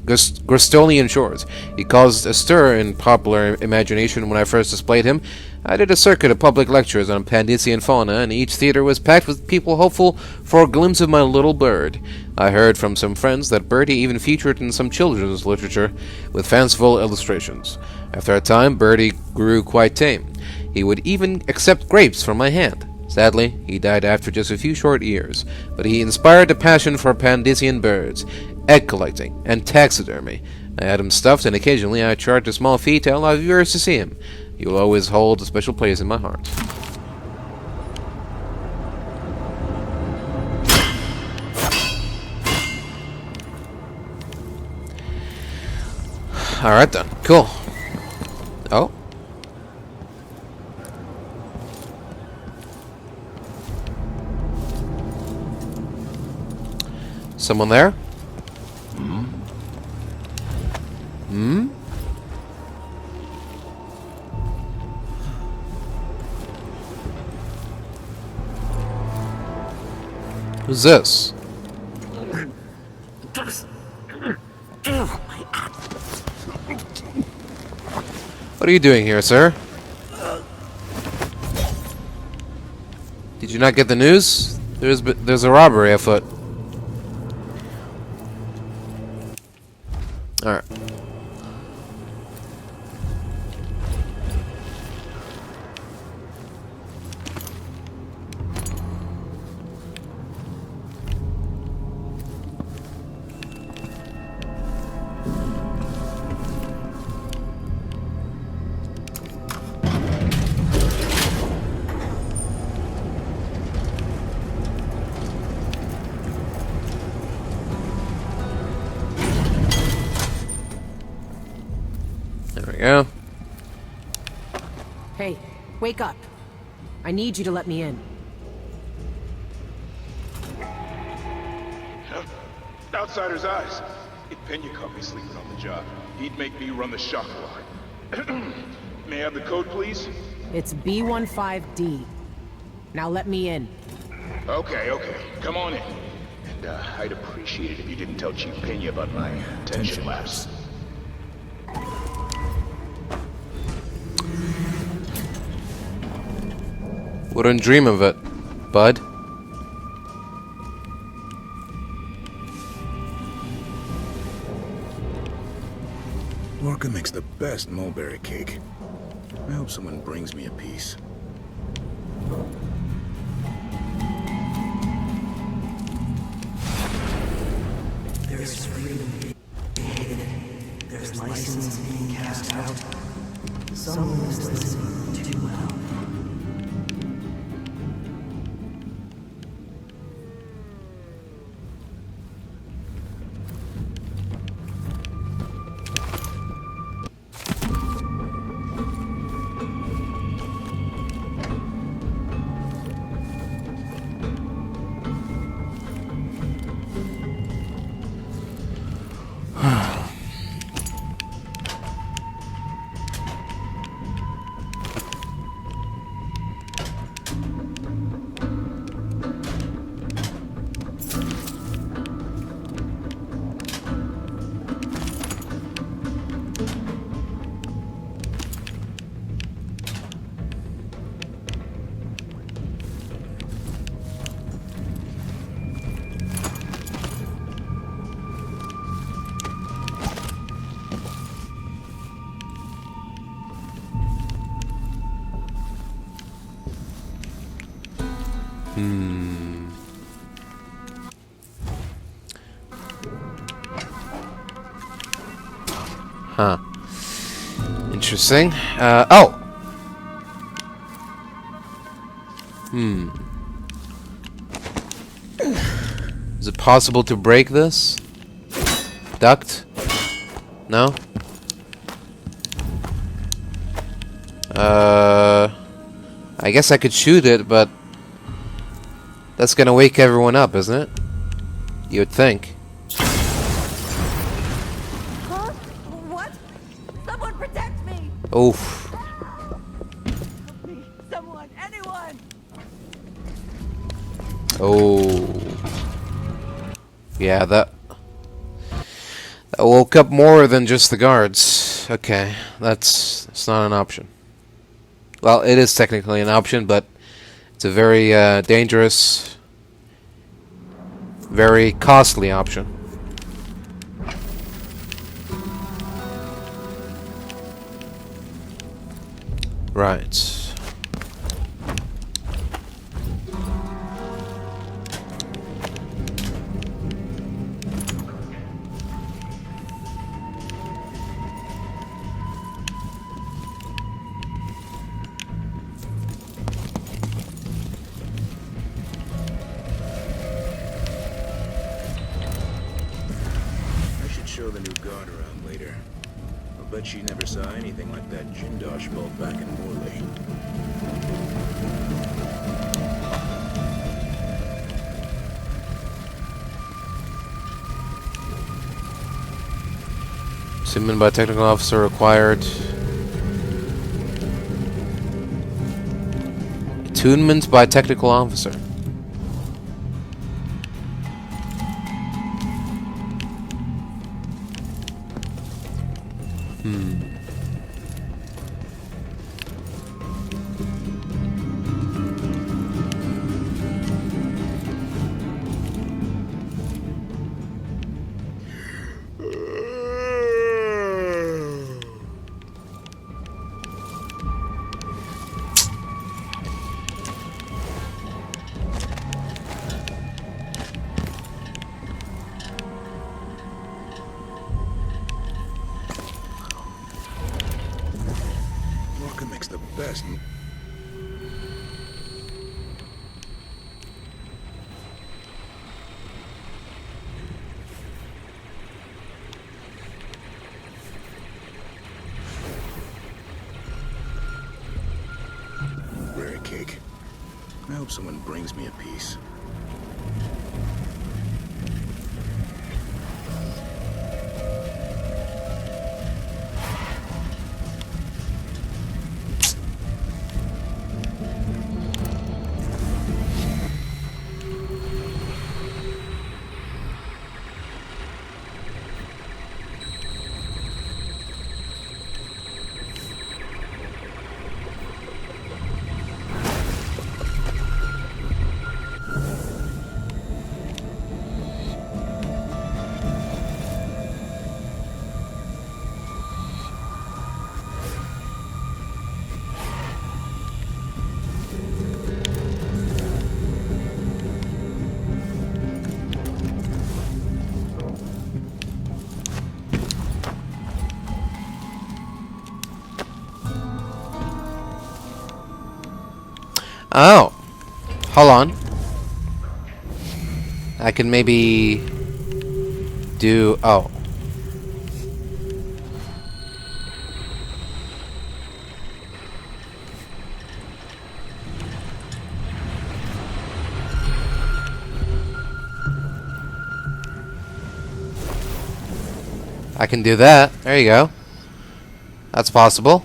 shores. He caused a stir in popular imagination when I first displayed him. I did a circuit of public lectures on Pandician fauna, and each theater was packed with people hopeful for a glimpse of my little bird. I heard from some friends that Birdie even featured in some children's literature with fanciful illustrations. After a time, Birdie grew quite tame. He would even accept grapes from my hand. Sadly, he died after just a few short years, but he inspired a passion for Pandician birds, egg collecting, and taxidermy. I had him stuffed, and occasionally I charged a small fee to allow viewers to see him. He will always hold a special place in my heart. Alright then, cool. Oh. Someone there? Hmm? Who's this? What are you doing here, sir? Did you not get the news? There's a robbery afoot. Alright. There we go. Hey, wake up. I need you to let me in. Outsider's eyes. If Pena caught me sleeping on the job, he'd make me run the shock alarm. May I have the code, please? It's B15D. Now let me in. Okay. Come on in. And I'd appreciate it if you didn't tell Chief Pena about my attention lapse. Wouldn't dream of it, bud. Lorca makes the best mulberry cake. I hope someone brings me a piece. There's freedom being hidden. There's license being cast out. Someone is listening too well. Huh. Interesting. Oh! Is it possible to break this? Duct? No? I guess I could shoot it, but that's gonna wake everyone up, isn't it? You would think. Huh? What? Someone protect me! Oof. Help me! Someone! Anyone! Oh. Yeah, that woke up more than just the guards. Okay, that's not an option. Well, it is technically an option, but it's a very dangerous, very costly option. Right. Show the new guard around later. I'll bet she never saw anything like that Jindosh bolt back in Morley. Attunement by technical officer required. Attunement by technical officer. Makes the best. Rare cake. I hope someone brings me a piece. Oh. Hold on. I can maybe do... Oh. I can do that. There you go. That's possible.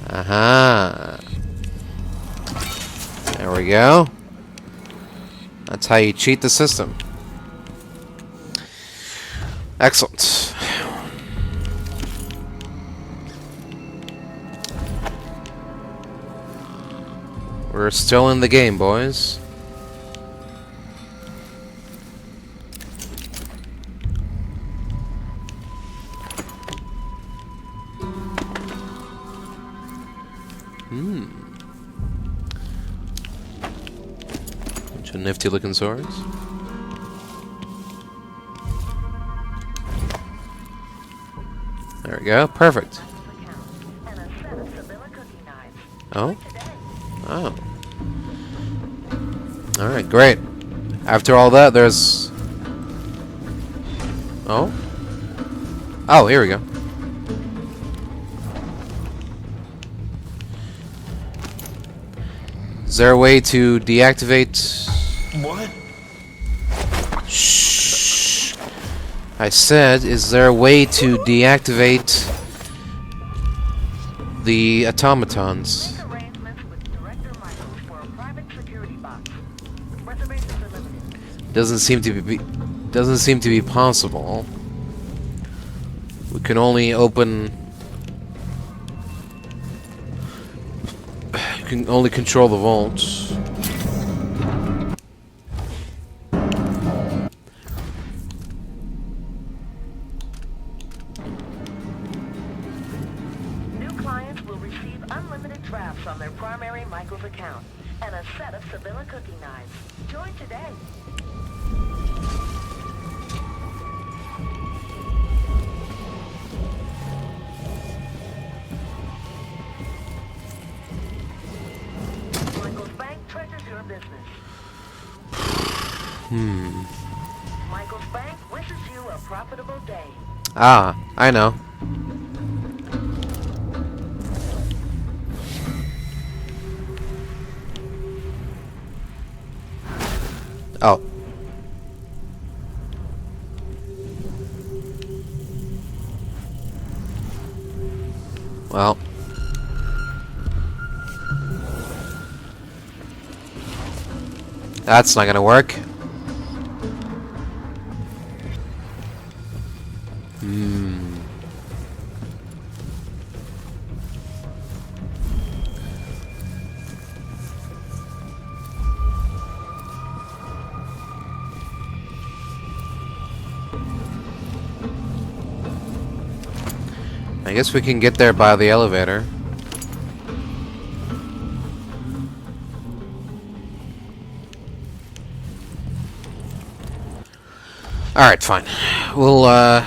Aha. There we go. That's how you cheat the system. Excellent. We're still in the game, boys. Bunch of nifty looking swords. There we go. Perfect. Oh? Oh. Alright, great. After all that, there's... Oh? Oh, here we go. Is there a way to deactivate... What? Shh. I said, is there a way to deactivate the automatons? Doesn't seem to be possible. We can only open... We can only control the vaults. New clients will receive unlimited drafts on their primary Michael's account and a set of Sevilla cooking knives. Join today. Michael's Bank treasures your business. Michael's Bank wishes you a profitable day. Ah, I know. Oh. Well. That's not gonna work. I guess we can get there by the elevator. Alright, fine. We'll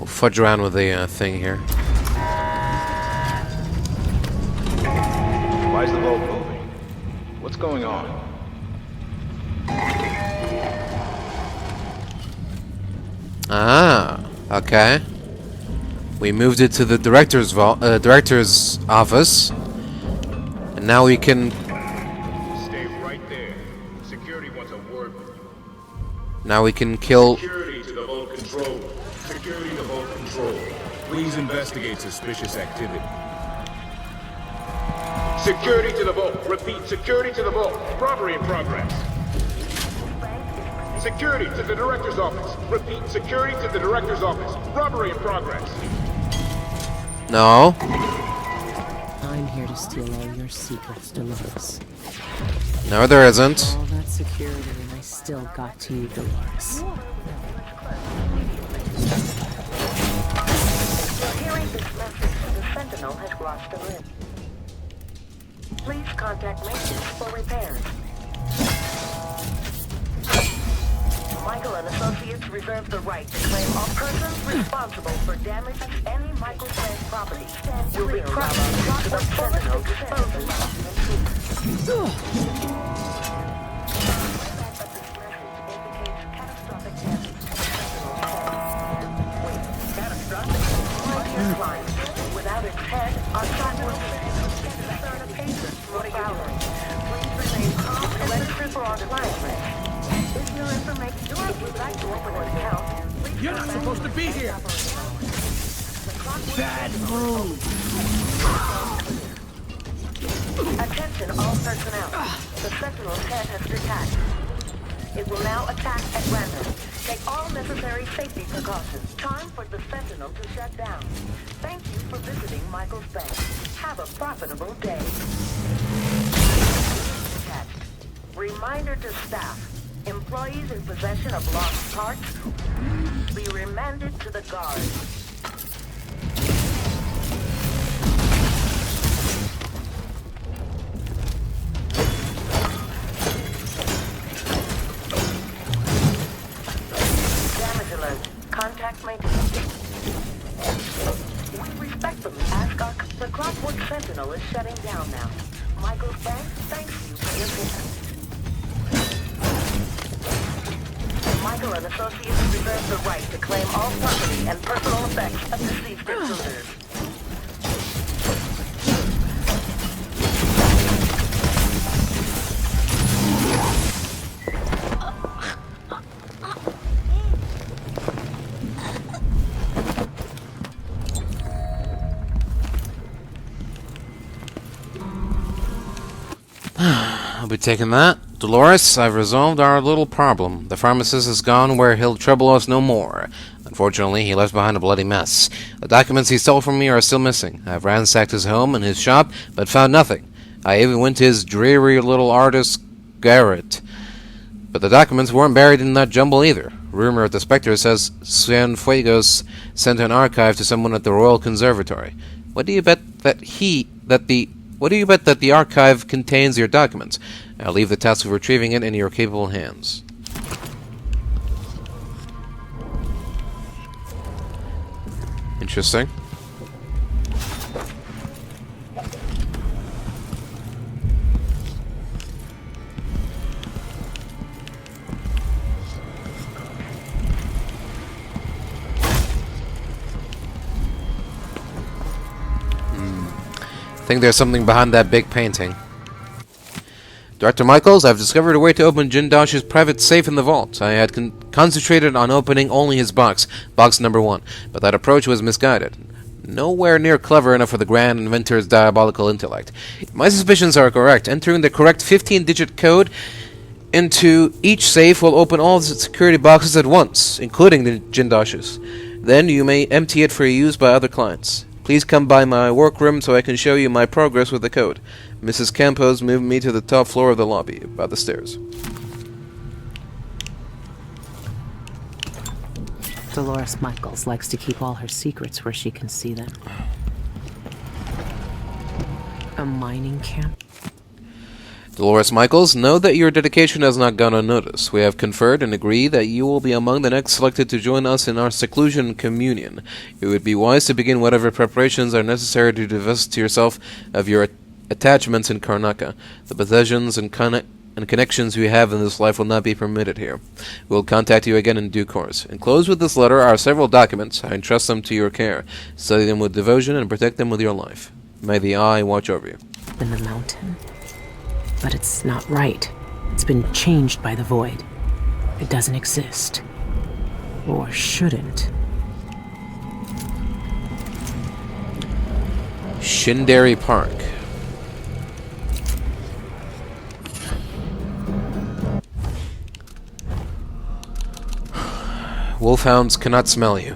fudge around with the thing here. Why is the vault moving? What's going on? Ah, okay. We moved it to the director's office, and now we can. Stay right there. Security wants a word with you. Now we can kill. Security to the vault control. Security to vault control. Please investigate suspicious activity. Security to the vault. Repeat, security to the vault. Robbery in progress. Security to the director's office. Repeat, security to the director's office. Robbery in progress. No. I'm here to steal all your secrets, Dolores. No, there isn't. All that security, and I still got to you, Dolores. Hearing this message, the Sentinel has crossed the rim. Please contact maintenance for repairs. Michael and Associates reserve the right to claim all persons responsible for damage to any Michael Bank property will be prosecuted to the Sentinel disposal. Without its head, our time will discern a patron for hours. Please remain calm and register for our client list. If your information if you'd like to open an account, please You're not supposed to be here! Bad move! Attention all personnel. The Sentinel's head has detached. It will now attack at random. Take all necessary safety precautions. Time for the Sentinel to shut down. Thank you for visiting Michael's Bank. Have a profitable day. Reminder to staff. Employees in possession of lost parts be remanded to the guards. Damage alert. Contact maintenance. We respectfully ask the Clockwork Sentinel is shutting down now. Michael's Bank thanks you for your visit. Michael and Associates reserve the right to claim all property and personal effects of deceased intruders. I'll be taking that. Dolores, I've resolved our little problem. The pharmacist has gone where he'll trouble us no more. Unfortunately, he left behind a bloody mess. The documents he stole from me are still missing. I've ransacked his home and his shop, but found nothing. I even went to his dreary little artist's garret. But the documents weren't buried in that jumble either. Rumor at the Spectre says Cienfuegos sent an archive to someone at the Royal Conservatory. What do you bet that the archive contains your documents? I'll leave the task of retrieving it in your capable hands. Interesting. I think there's something behind that big painting. Dr. Michaels, I've discovered a way to open Jindosh's private safe in the vault. I had concentrated on opening only his box number 1, but that approach was misguided. Nowhere near clever enough for the Grand Inventor's diabolical intellect. If my suspicions are correct, entering the correct 15-digit code into each safe will open all the security boxes at once, including the Jindosh's. Then you may empty it for use by other clients. Please come by my workroom so I can show you my progress with the code. Mrs. Campos moved me to the top floor of the lobby, by the stairs. Dolores Michaels likes to keep all her secrets where she can see them. A mining camp? Dolores Michaels, know that your dedication has not gone unnoticed. We have conferred and agreed that you will be among the next selected to join us in our seclusion communion. It would be wise to begin whatever preparations are necessary to divest yourself of your attachments in Karnaca. The possessions and connections we have in this life will not be permitted here. We will contact you again in due course. Enclosed with this letter are several documents. I entrust them to your care. Study them with devotion and protect them with your life. May the Eye watch over you. In the mountain? But it's not right. It's been changed by the Void. It doesn't exist. Or shouldn't. Shindari Park. Wolfhounds cannot smell you.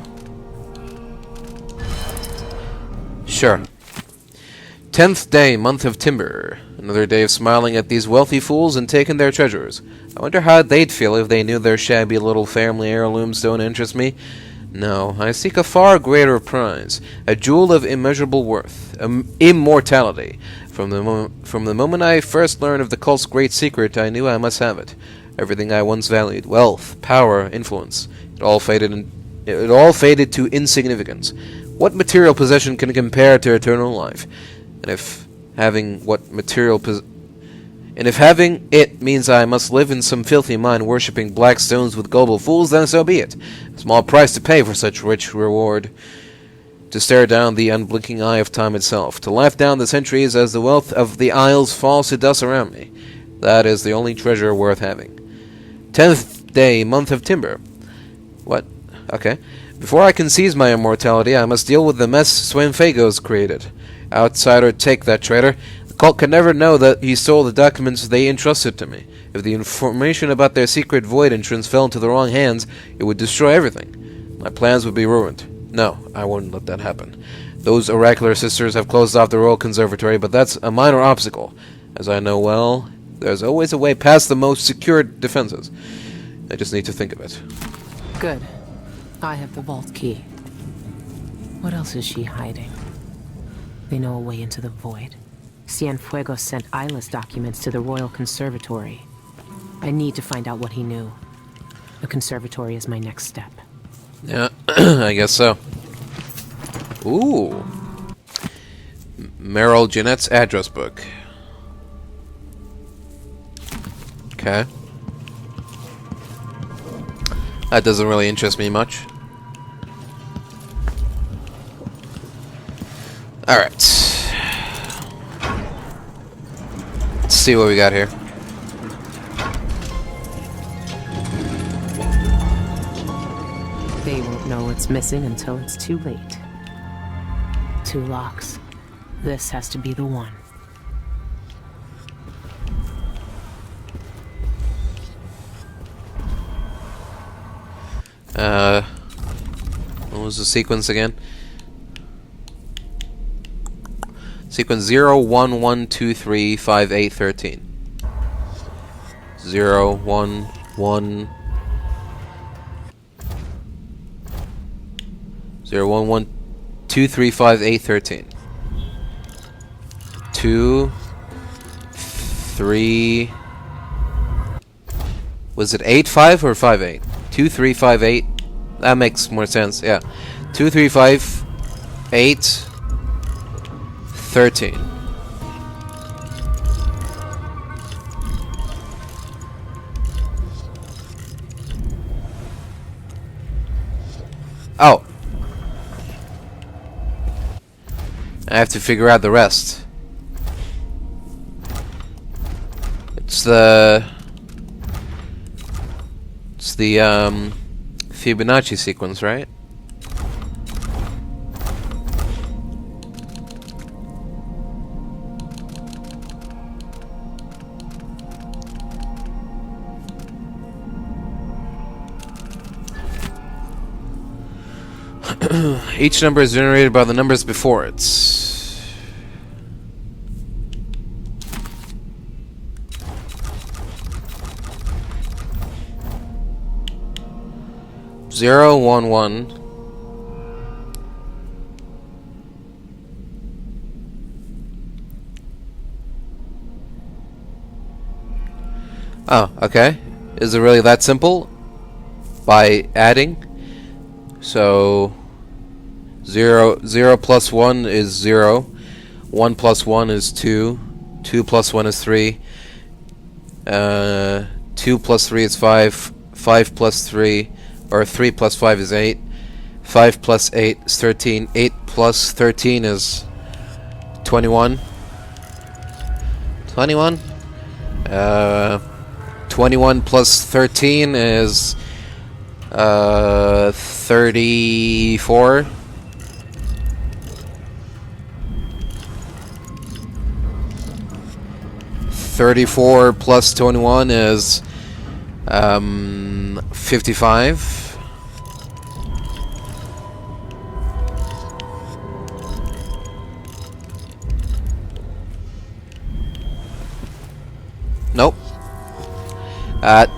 Sure. 10th day, month of timber. Another day of smiling at these wealthy fools and taking their treasures. I wonder how they'd feel if they knew their shabby little family heirlooms don't interest me. No, I seek a far greater prize, a jewel of immeasurable worth, immortality. From the moment I first learned of the cult's great secret, I knew I must have it. Everything I once valued, wealth, power, influence, it all faded to insignificance. What material possession can compare to eternal life? And if having it means I must live in some filthy mine worshipping black stones with gullible fools, then so be it. A small price to pay for such rich reward. To stare down the unblinking eye of time itself. To laugh down the centuries as the wealth of the isles falls to dust around me. That is the only treasure worth having. 10th day, month of timber. What? Okay. Before I can seize my immortality, I must deal with the mess Cienfuegos created. Outsider take that traitor. The cult could never know that he stole the documents they entrusted to me. If the information about their secret void entrance fell into the wrong hands, it would destroy everything. My plans would be ruined. No, I wouldn't let that happen. Those oracular sisters have closed off the Royal Conservatory, but that's a minor obstacle. As I know well, there's always a way past the most secured defenses. I just need to think of it. Good. I have the vault key. What else is she hiding? They know a way into the void. Cienfuegos sent Isla's documents to the Royal Conservatory. I need to find out what he knew. The conservatory is my next step. Yeah, I guess so. Ooh. Meryl Jeanette's address book. Okay. That doesn't really interest me much. Alright. Let's see what we got here. They won't know what's missing until it's too late. 2 locks. This has to be the one. What was the sequence again? Sequence 0, 1, 1, 2, 3, 5, 8, 13. 0, 1, 1. 0, 1, 1, 2, 3, 5, 8, 13. 2, 3. Was it 8, 5 or 5, 8? 2, 3, 5, 8. That makes more sense, yeah. 2, 3, 5, 8, 13. Oh. I have to figure out the rest. It's the Fibonacci sequence, right? Each number is generated by the numbers before it. Zero, 1, 1. Oh, okay. Is it really that simple? By adding? So 0 plus 1 is 0. 1 plus 1 is 2. 2 plus 1 is 3. 2 plus 3 is 5. 5 plus 3, or 3 plus 5 is 8. 5 plus 8 is 13. 8 plus 13 is 21. 21? 21 plus 13 is 34. 34 plus 21 is 55. Nope. That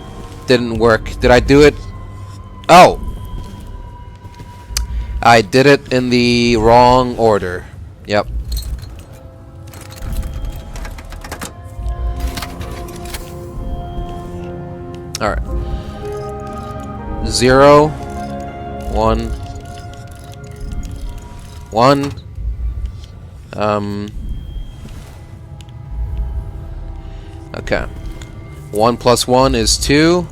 didn't work. Did I do it? Oh! I did it in the wrong order. Yep. Alright. 0, 1, 1. Okay. 1 plus 1 is 2.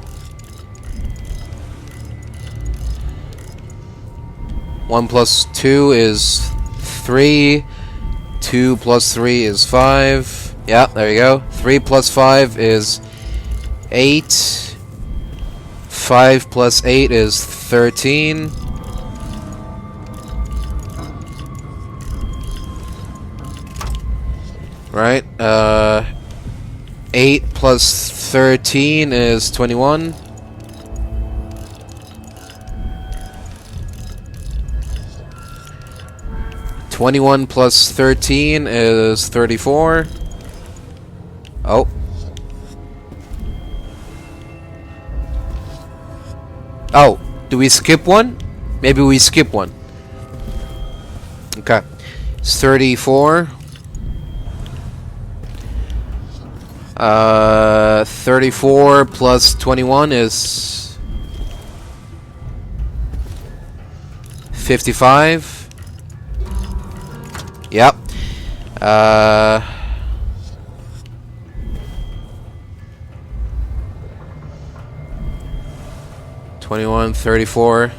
1 plus 2 is 3. 2 plus 3 is 5. Yeah, there you go. 3 plus 5 is 8. 5 plus 8 is 13. Right? 8 plus 13 is 21. (21) plus 13 is 34. Oh. Oh, do we skip one? Maybe we skip one. Okay. It's 34. 34 plus 21 is 55. Yep. 21 21, 34.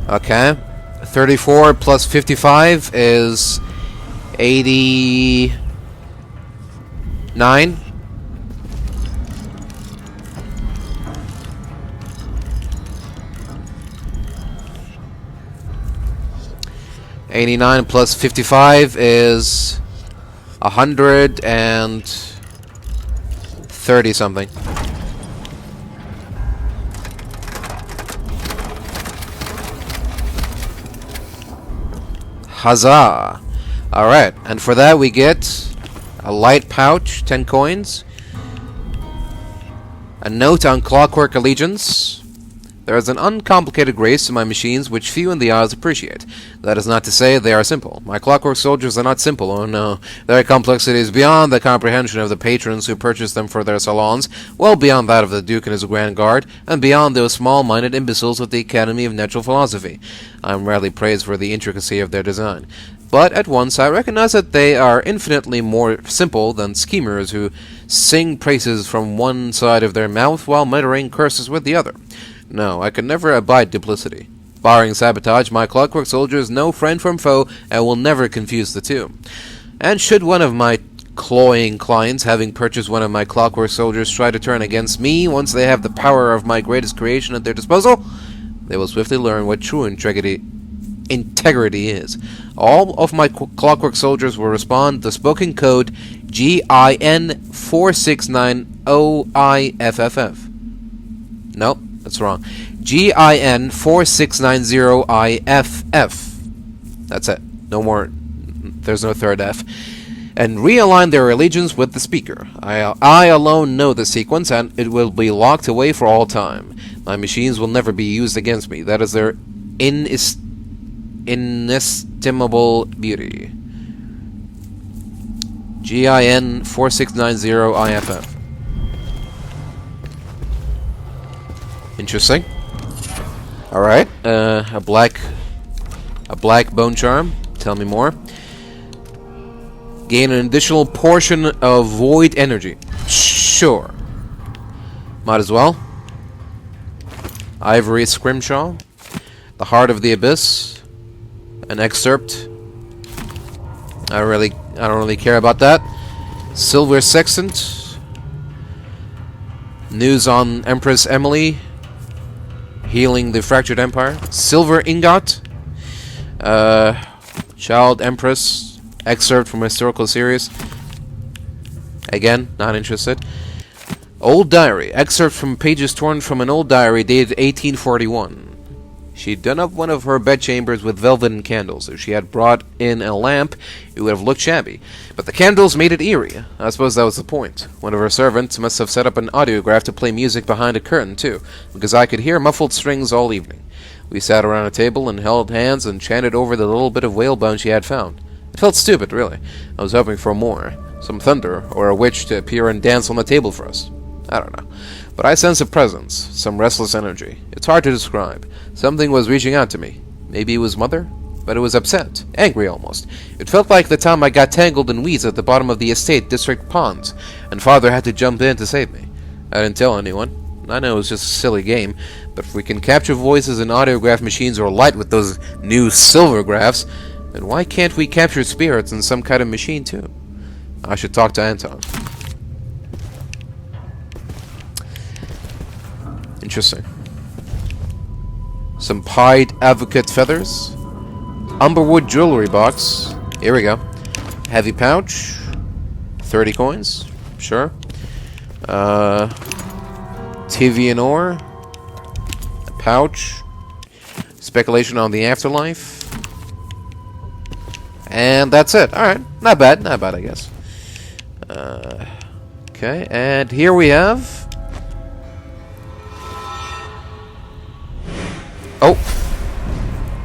Okay. 34 plus 55 is 89. $89 plus 55 is 130 something. Huzzah! Alright, and for that we get a light pouch, 10 coins, a note on Clockwork Allegiance. There is an uncomplicated grace to my machines which few in the Isles appreciate. That is not to say they are simple. My clockwork soldiers are not simple, oh no. Their complexity is beyond the comprehension of the patrons who purchase them for their salons, well beyond that of the Duke and his Grand Guard, and beyond those small-minded imbeciles of the Academy of Natural Philosophy. I am rarely praised for the intricacy of their design. But at once I recognize that they are infinitely more simple than schemers who sing praises from one side of their mouth while muttering curses with the other. No, I could never abide duplicity. Barring sabotage, my clockwork soldier is no friend from foe and will never confuse the two. And should one of my cloying clients, having purchased one of my clockwork soldiers, try to turn against me once they have the power of my greatest creation at their disposal, they will swiftly learn what true integrity is. All of my clockwork soldiers will respond to spoken code GIN4690IFFF. Nope. That's wrong. GIN4690IFF. That's it. No more. There's no third F. And realign their allegiance with the speaker. I alone know the sequence, and it will be locked away for all time. My machines will never be used against me. That is their inestimable beauty. GIN4690IFF. Interesting. Alright, a black bone charm. Tell me more. Gain an additional portion of void energy. Sure. Might as well. Ivory Scrimshaw. The Heart of the Abyss. An excerpt. I don't really care about that. Silver Sextant. News on Empress Emily. Healing the Fractured Empire. Silver Ingot. Child Empress. Excerpt from a historical series. Again, not interested. Old Diary. Excerpt from pages torn from an old diary dated 1841. She'd done up one of her bedchambers with velvet and candles. If she had brought in a lamp, it would have looked shabby. But the candles made it eerie. I suppose that was the point. One of her servants must have set up an audiograph to play music behind a curtain, too, because I could hear muffled strings all evening. We sat around a table and held hands and chanted over the little bit of whalebone she had found. It felt stupid, really. I was hoping for more. Some thunder, or a witch to appear and dance on the table for us. I don't know. But I sense a presence, some restless energy. It's hard to describe. Something was reaching out to me. Maybe it was Mother? But it was upset. Angry, almost. It felt like the time I got tangled in weeds at the bottom of the estate district ponds, and Father had to jump in to save me. I didn't tell anyone. I know it was just a silly game, but if we can capture voices in audiograph machines or light with those new silver graphs, then why can't we capture spirits in some kind of machine, too? I should talk to Anton. Interesting. Some pied advocate feathers. Umberwood jewelry box. Here we go. Heavy pouch. 30 coins. Sure. TV and ore. A pouch. Speculation on the afterlife. And that's it. Alright. Not bad. Not bad, I guess. Okay. And here we have... Oh.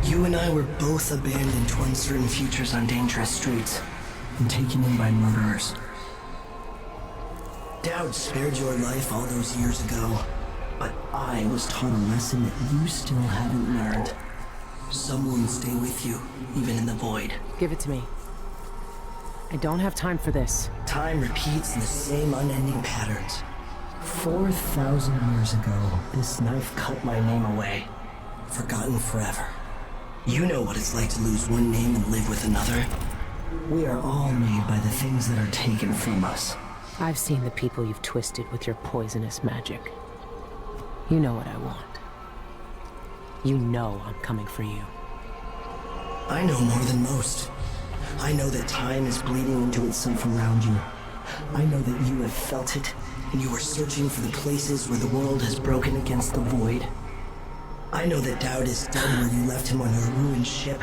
You and I were both abandoned to uncertain futures on dangerous streets and taken in by murderers. Dowd spared your life all those years ago, but I was taught a lesson that you still haven't learned. Someone will stay with you, even in the void. Give it to me. I don't have time for this. Time repeats in the same unending patterns. 4,000 years ago, this knife cut my name away. Forgotten forever. You know what it's like to lose one name and live with another. We are all made by the things that are taken from us. I've seen the people you've twisted with your poisonous magic. You know what I want. You know I'm coming for you. I know more than most. I know that time is bleeding into itself around you. I know that you have felt it, and you are searching for the places where the world has broken against the void. I know that Dowd is dead where you left him on your ruined ship,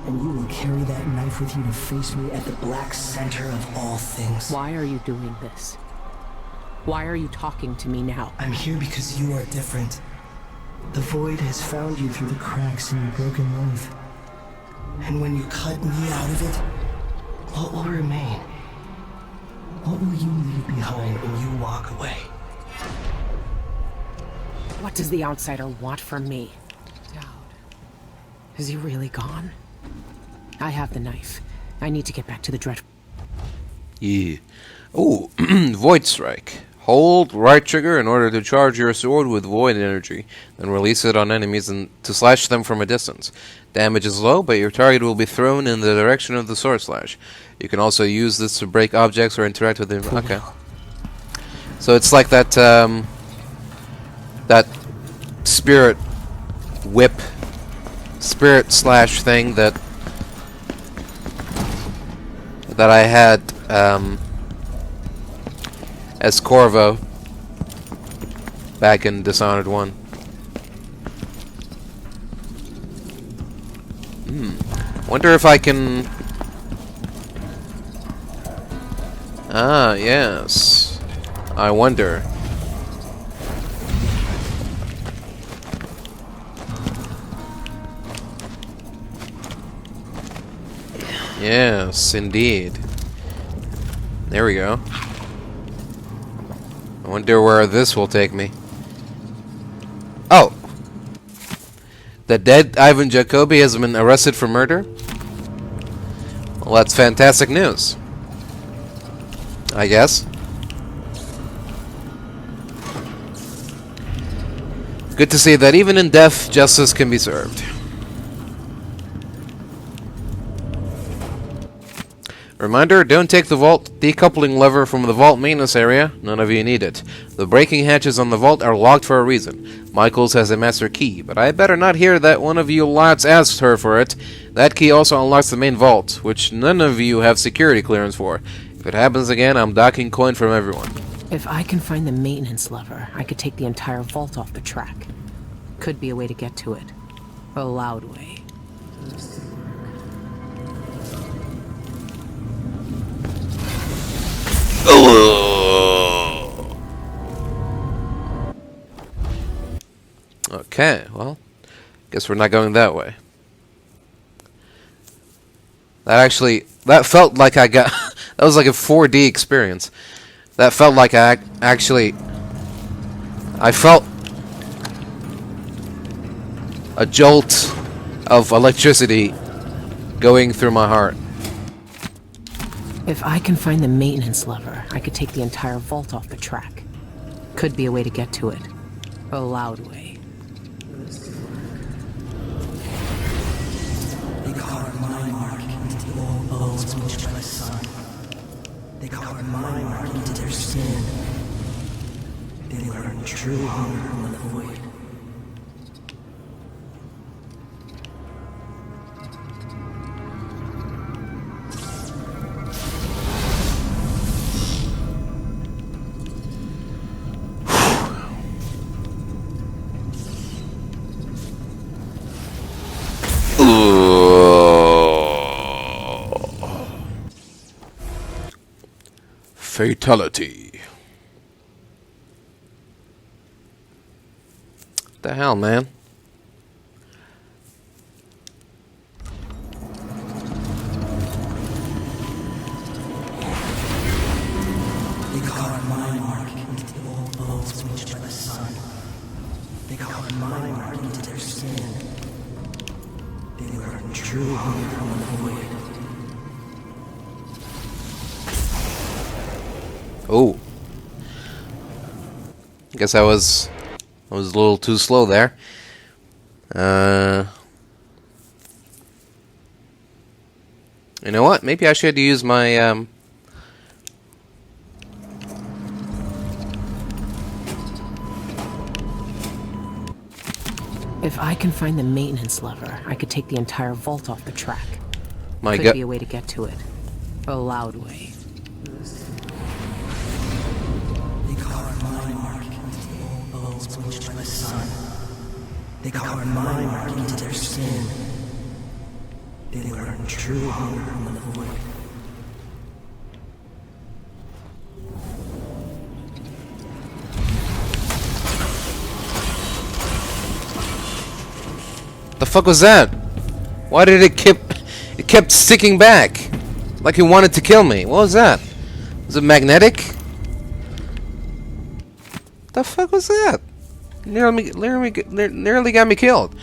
and you will carry that knife with you to face me at the black center of all things. Why are you doing this? Why are you talking to me now? I'm here because you are different. The void has found you through the cracks in your broken life. And when you cut me out of it, what will remain? What will you leave behind when you walk away? What does the outsider want from me? Dowd. Is he really gone? I have the knife. I need to get back to the dreadful. Yeah. Oh, Void Strike. Hold right trigger in order to charge your sword with void energy, then release it on enemies and to slash them from a distance. Damage is low, but your target will be thrown in the direction of the sword slash. You can also use this to break objects or interact with them. Okay. So it's like that, that spirit whip, spirit slash thing that I had, as Corvo back in Dishonored 1. Wonder if I can... Ah, yes. I wonder. Yes, indeed. There we go. I wonder where this will take me. Oh! The dead Ivan Jacobi has been arrested for murder? Well, that's fantastic news. I guess. Good to see that even in death, justice can be served. Reminder, don't take the vault decoupling lever from the vault maintenance area. None of you need it. The braking hatches on the vault are locked for a reason. Michaels has a master key, but I better not hear that one of you lads asked her for it. That key also unlocks the main vault, which none of you have security clearance for. If it happens again, I'm docking coin from everyone. If I can find the maintenance lever, I could take the entire vault off the track. Could be a way to get to it. A loud way. Okay, well, guess we're not going that way. That felt like I got, that was like a 4D experience. That felt like I felt a jolt of electricity going through my heart. If I can find the maintenance lever, I could take the entire vault off the track. Could be a way to get to it. A loud way. They carved my mark into the old bones moved by the sun. They carved my mark into their skin. They learned true hunger from the void. Fatality. What the hell, man? They carved my mark into the old bones moved by the sun. They carved my mark into their skin. They learned true hunger from the void. Oh. Guess I was a little too slow there. You know what? Maybe I should use my If I can find the maintenance lever, I could take the entire vault off the track. My Could be a way to get to it. A loud way. They carved my mark into the old bones bleached by the sun. They carved my mark into their skin. They learned true hunger from the void. The fuck was that? Why did it kept sticking back? Like it wanted to kill me. What was that? Was it magnetic? The fuck was that? Nearly got me killed.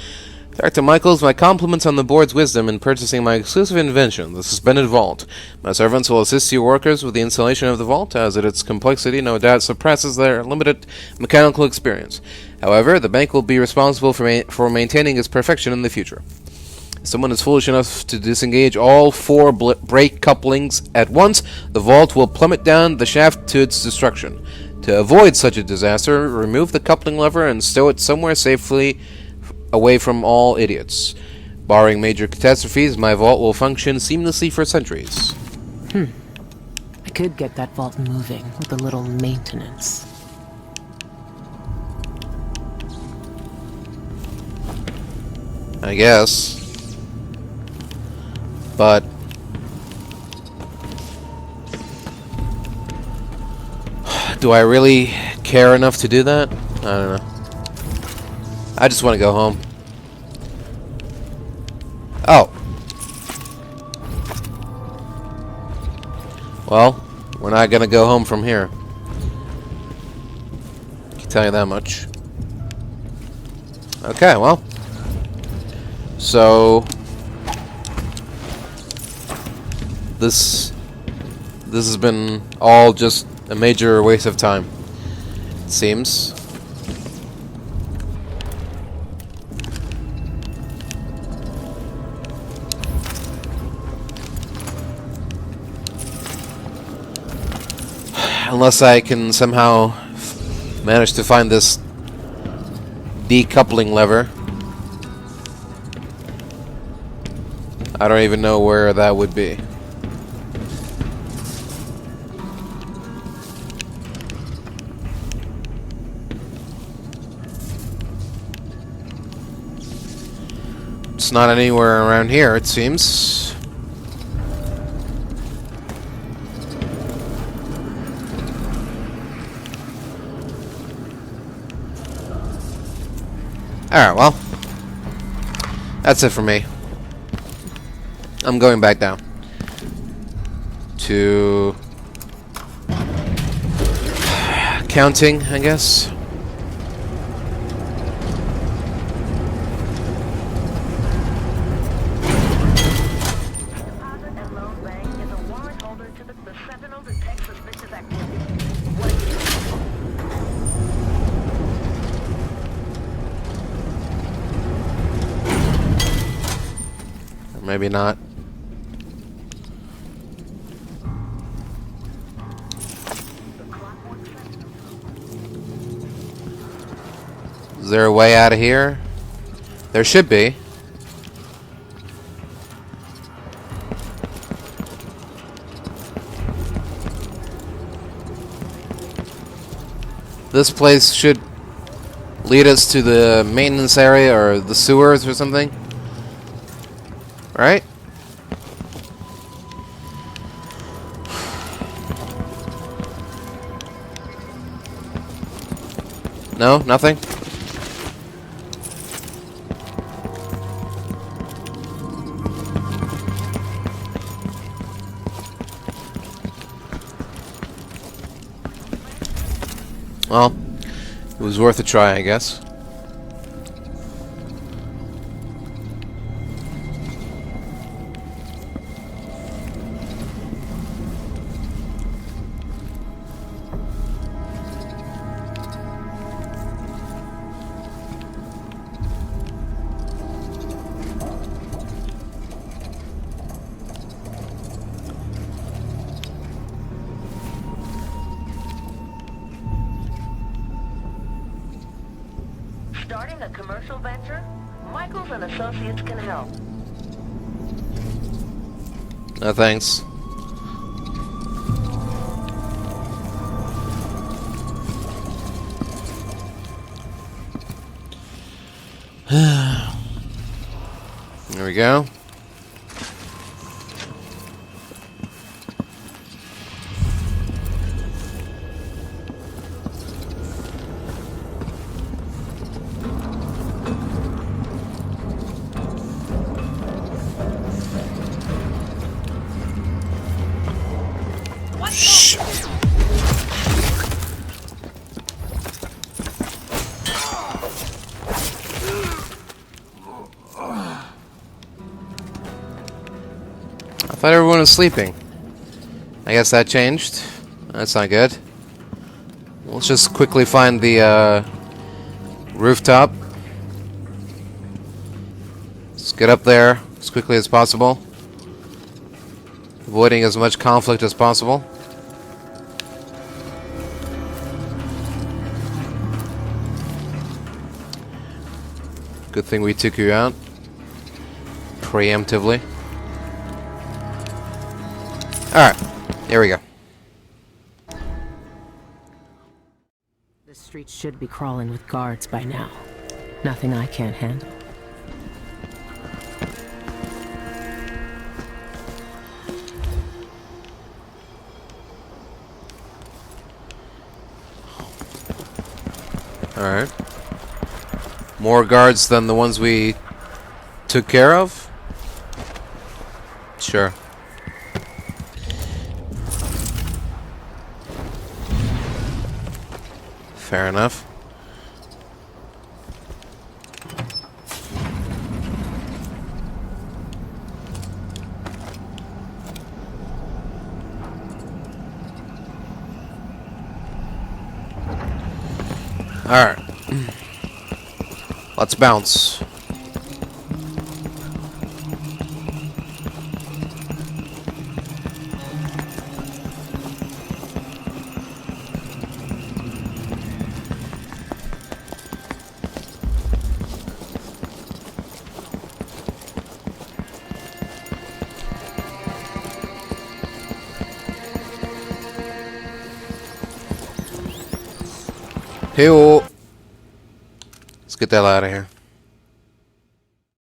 Dr. Michaels, my compliments on the board's wisdom in purchasing my exclusive invention, the suspended vault. My servants will assist you workers with the installation of the vault, as its complexity no doubt suppresses their limited mechanical experience. However, the bank will be responsible for maintaining its perfection in the future. If someone is foolish enough to disengage all 4 brake couplings at once, the vault will plummet down the shaft to its destruction. To avoid such a disaster, remove the coupling lever and stow it somewhere safely away from all idiots. Barring major catastrophes, my vault will function seamlessly for centuries. I could get that vault moving with a little maintenance. I guess. But do I really care enough to do that? I don't know. I just want to go home. Oh. Well, we're not gonna go home from here. I can tell you that much. Okay, well. So this has been all just a major waste of time, it seems. Unless I can somehow manage to find this decoupling lever. I don't even know where that would be. It's not anywhere around here, it seems. Alright, well. That's it for me. I'm going back down. To counting, I guess. Maybe not. Is there a way out of here? There should be. This place should lead us to the maintenance area or the sewers or something. Right? No? Nothing? Well, it was worth a try, I guess. Starting a commercial venture? Michaels and Associates can help. No thanks. There we go. Shh. I thought everyone was sleeping. I guess that changed. That's not good. Let's just quickly find the rooftop. Let's get up there as quickly as possible, avoiding as much conflict as possible. Good thing we took you out preemptively. Alright, here we go. The streets should be crawling with guards by now. Nothing I can't handle. Alright. More guards than the ones we took care of? Sure. Fair enough. Alright. Let's bounce. Hey-oh. Let's get the hell out of here.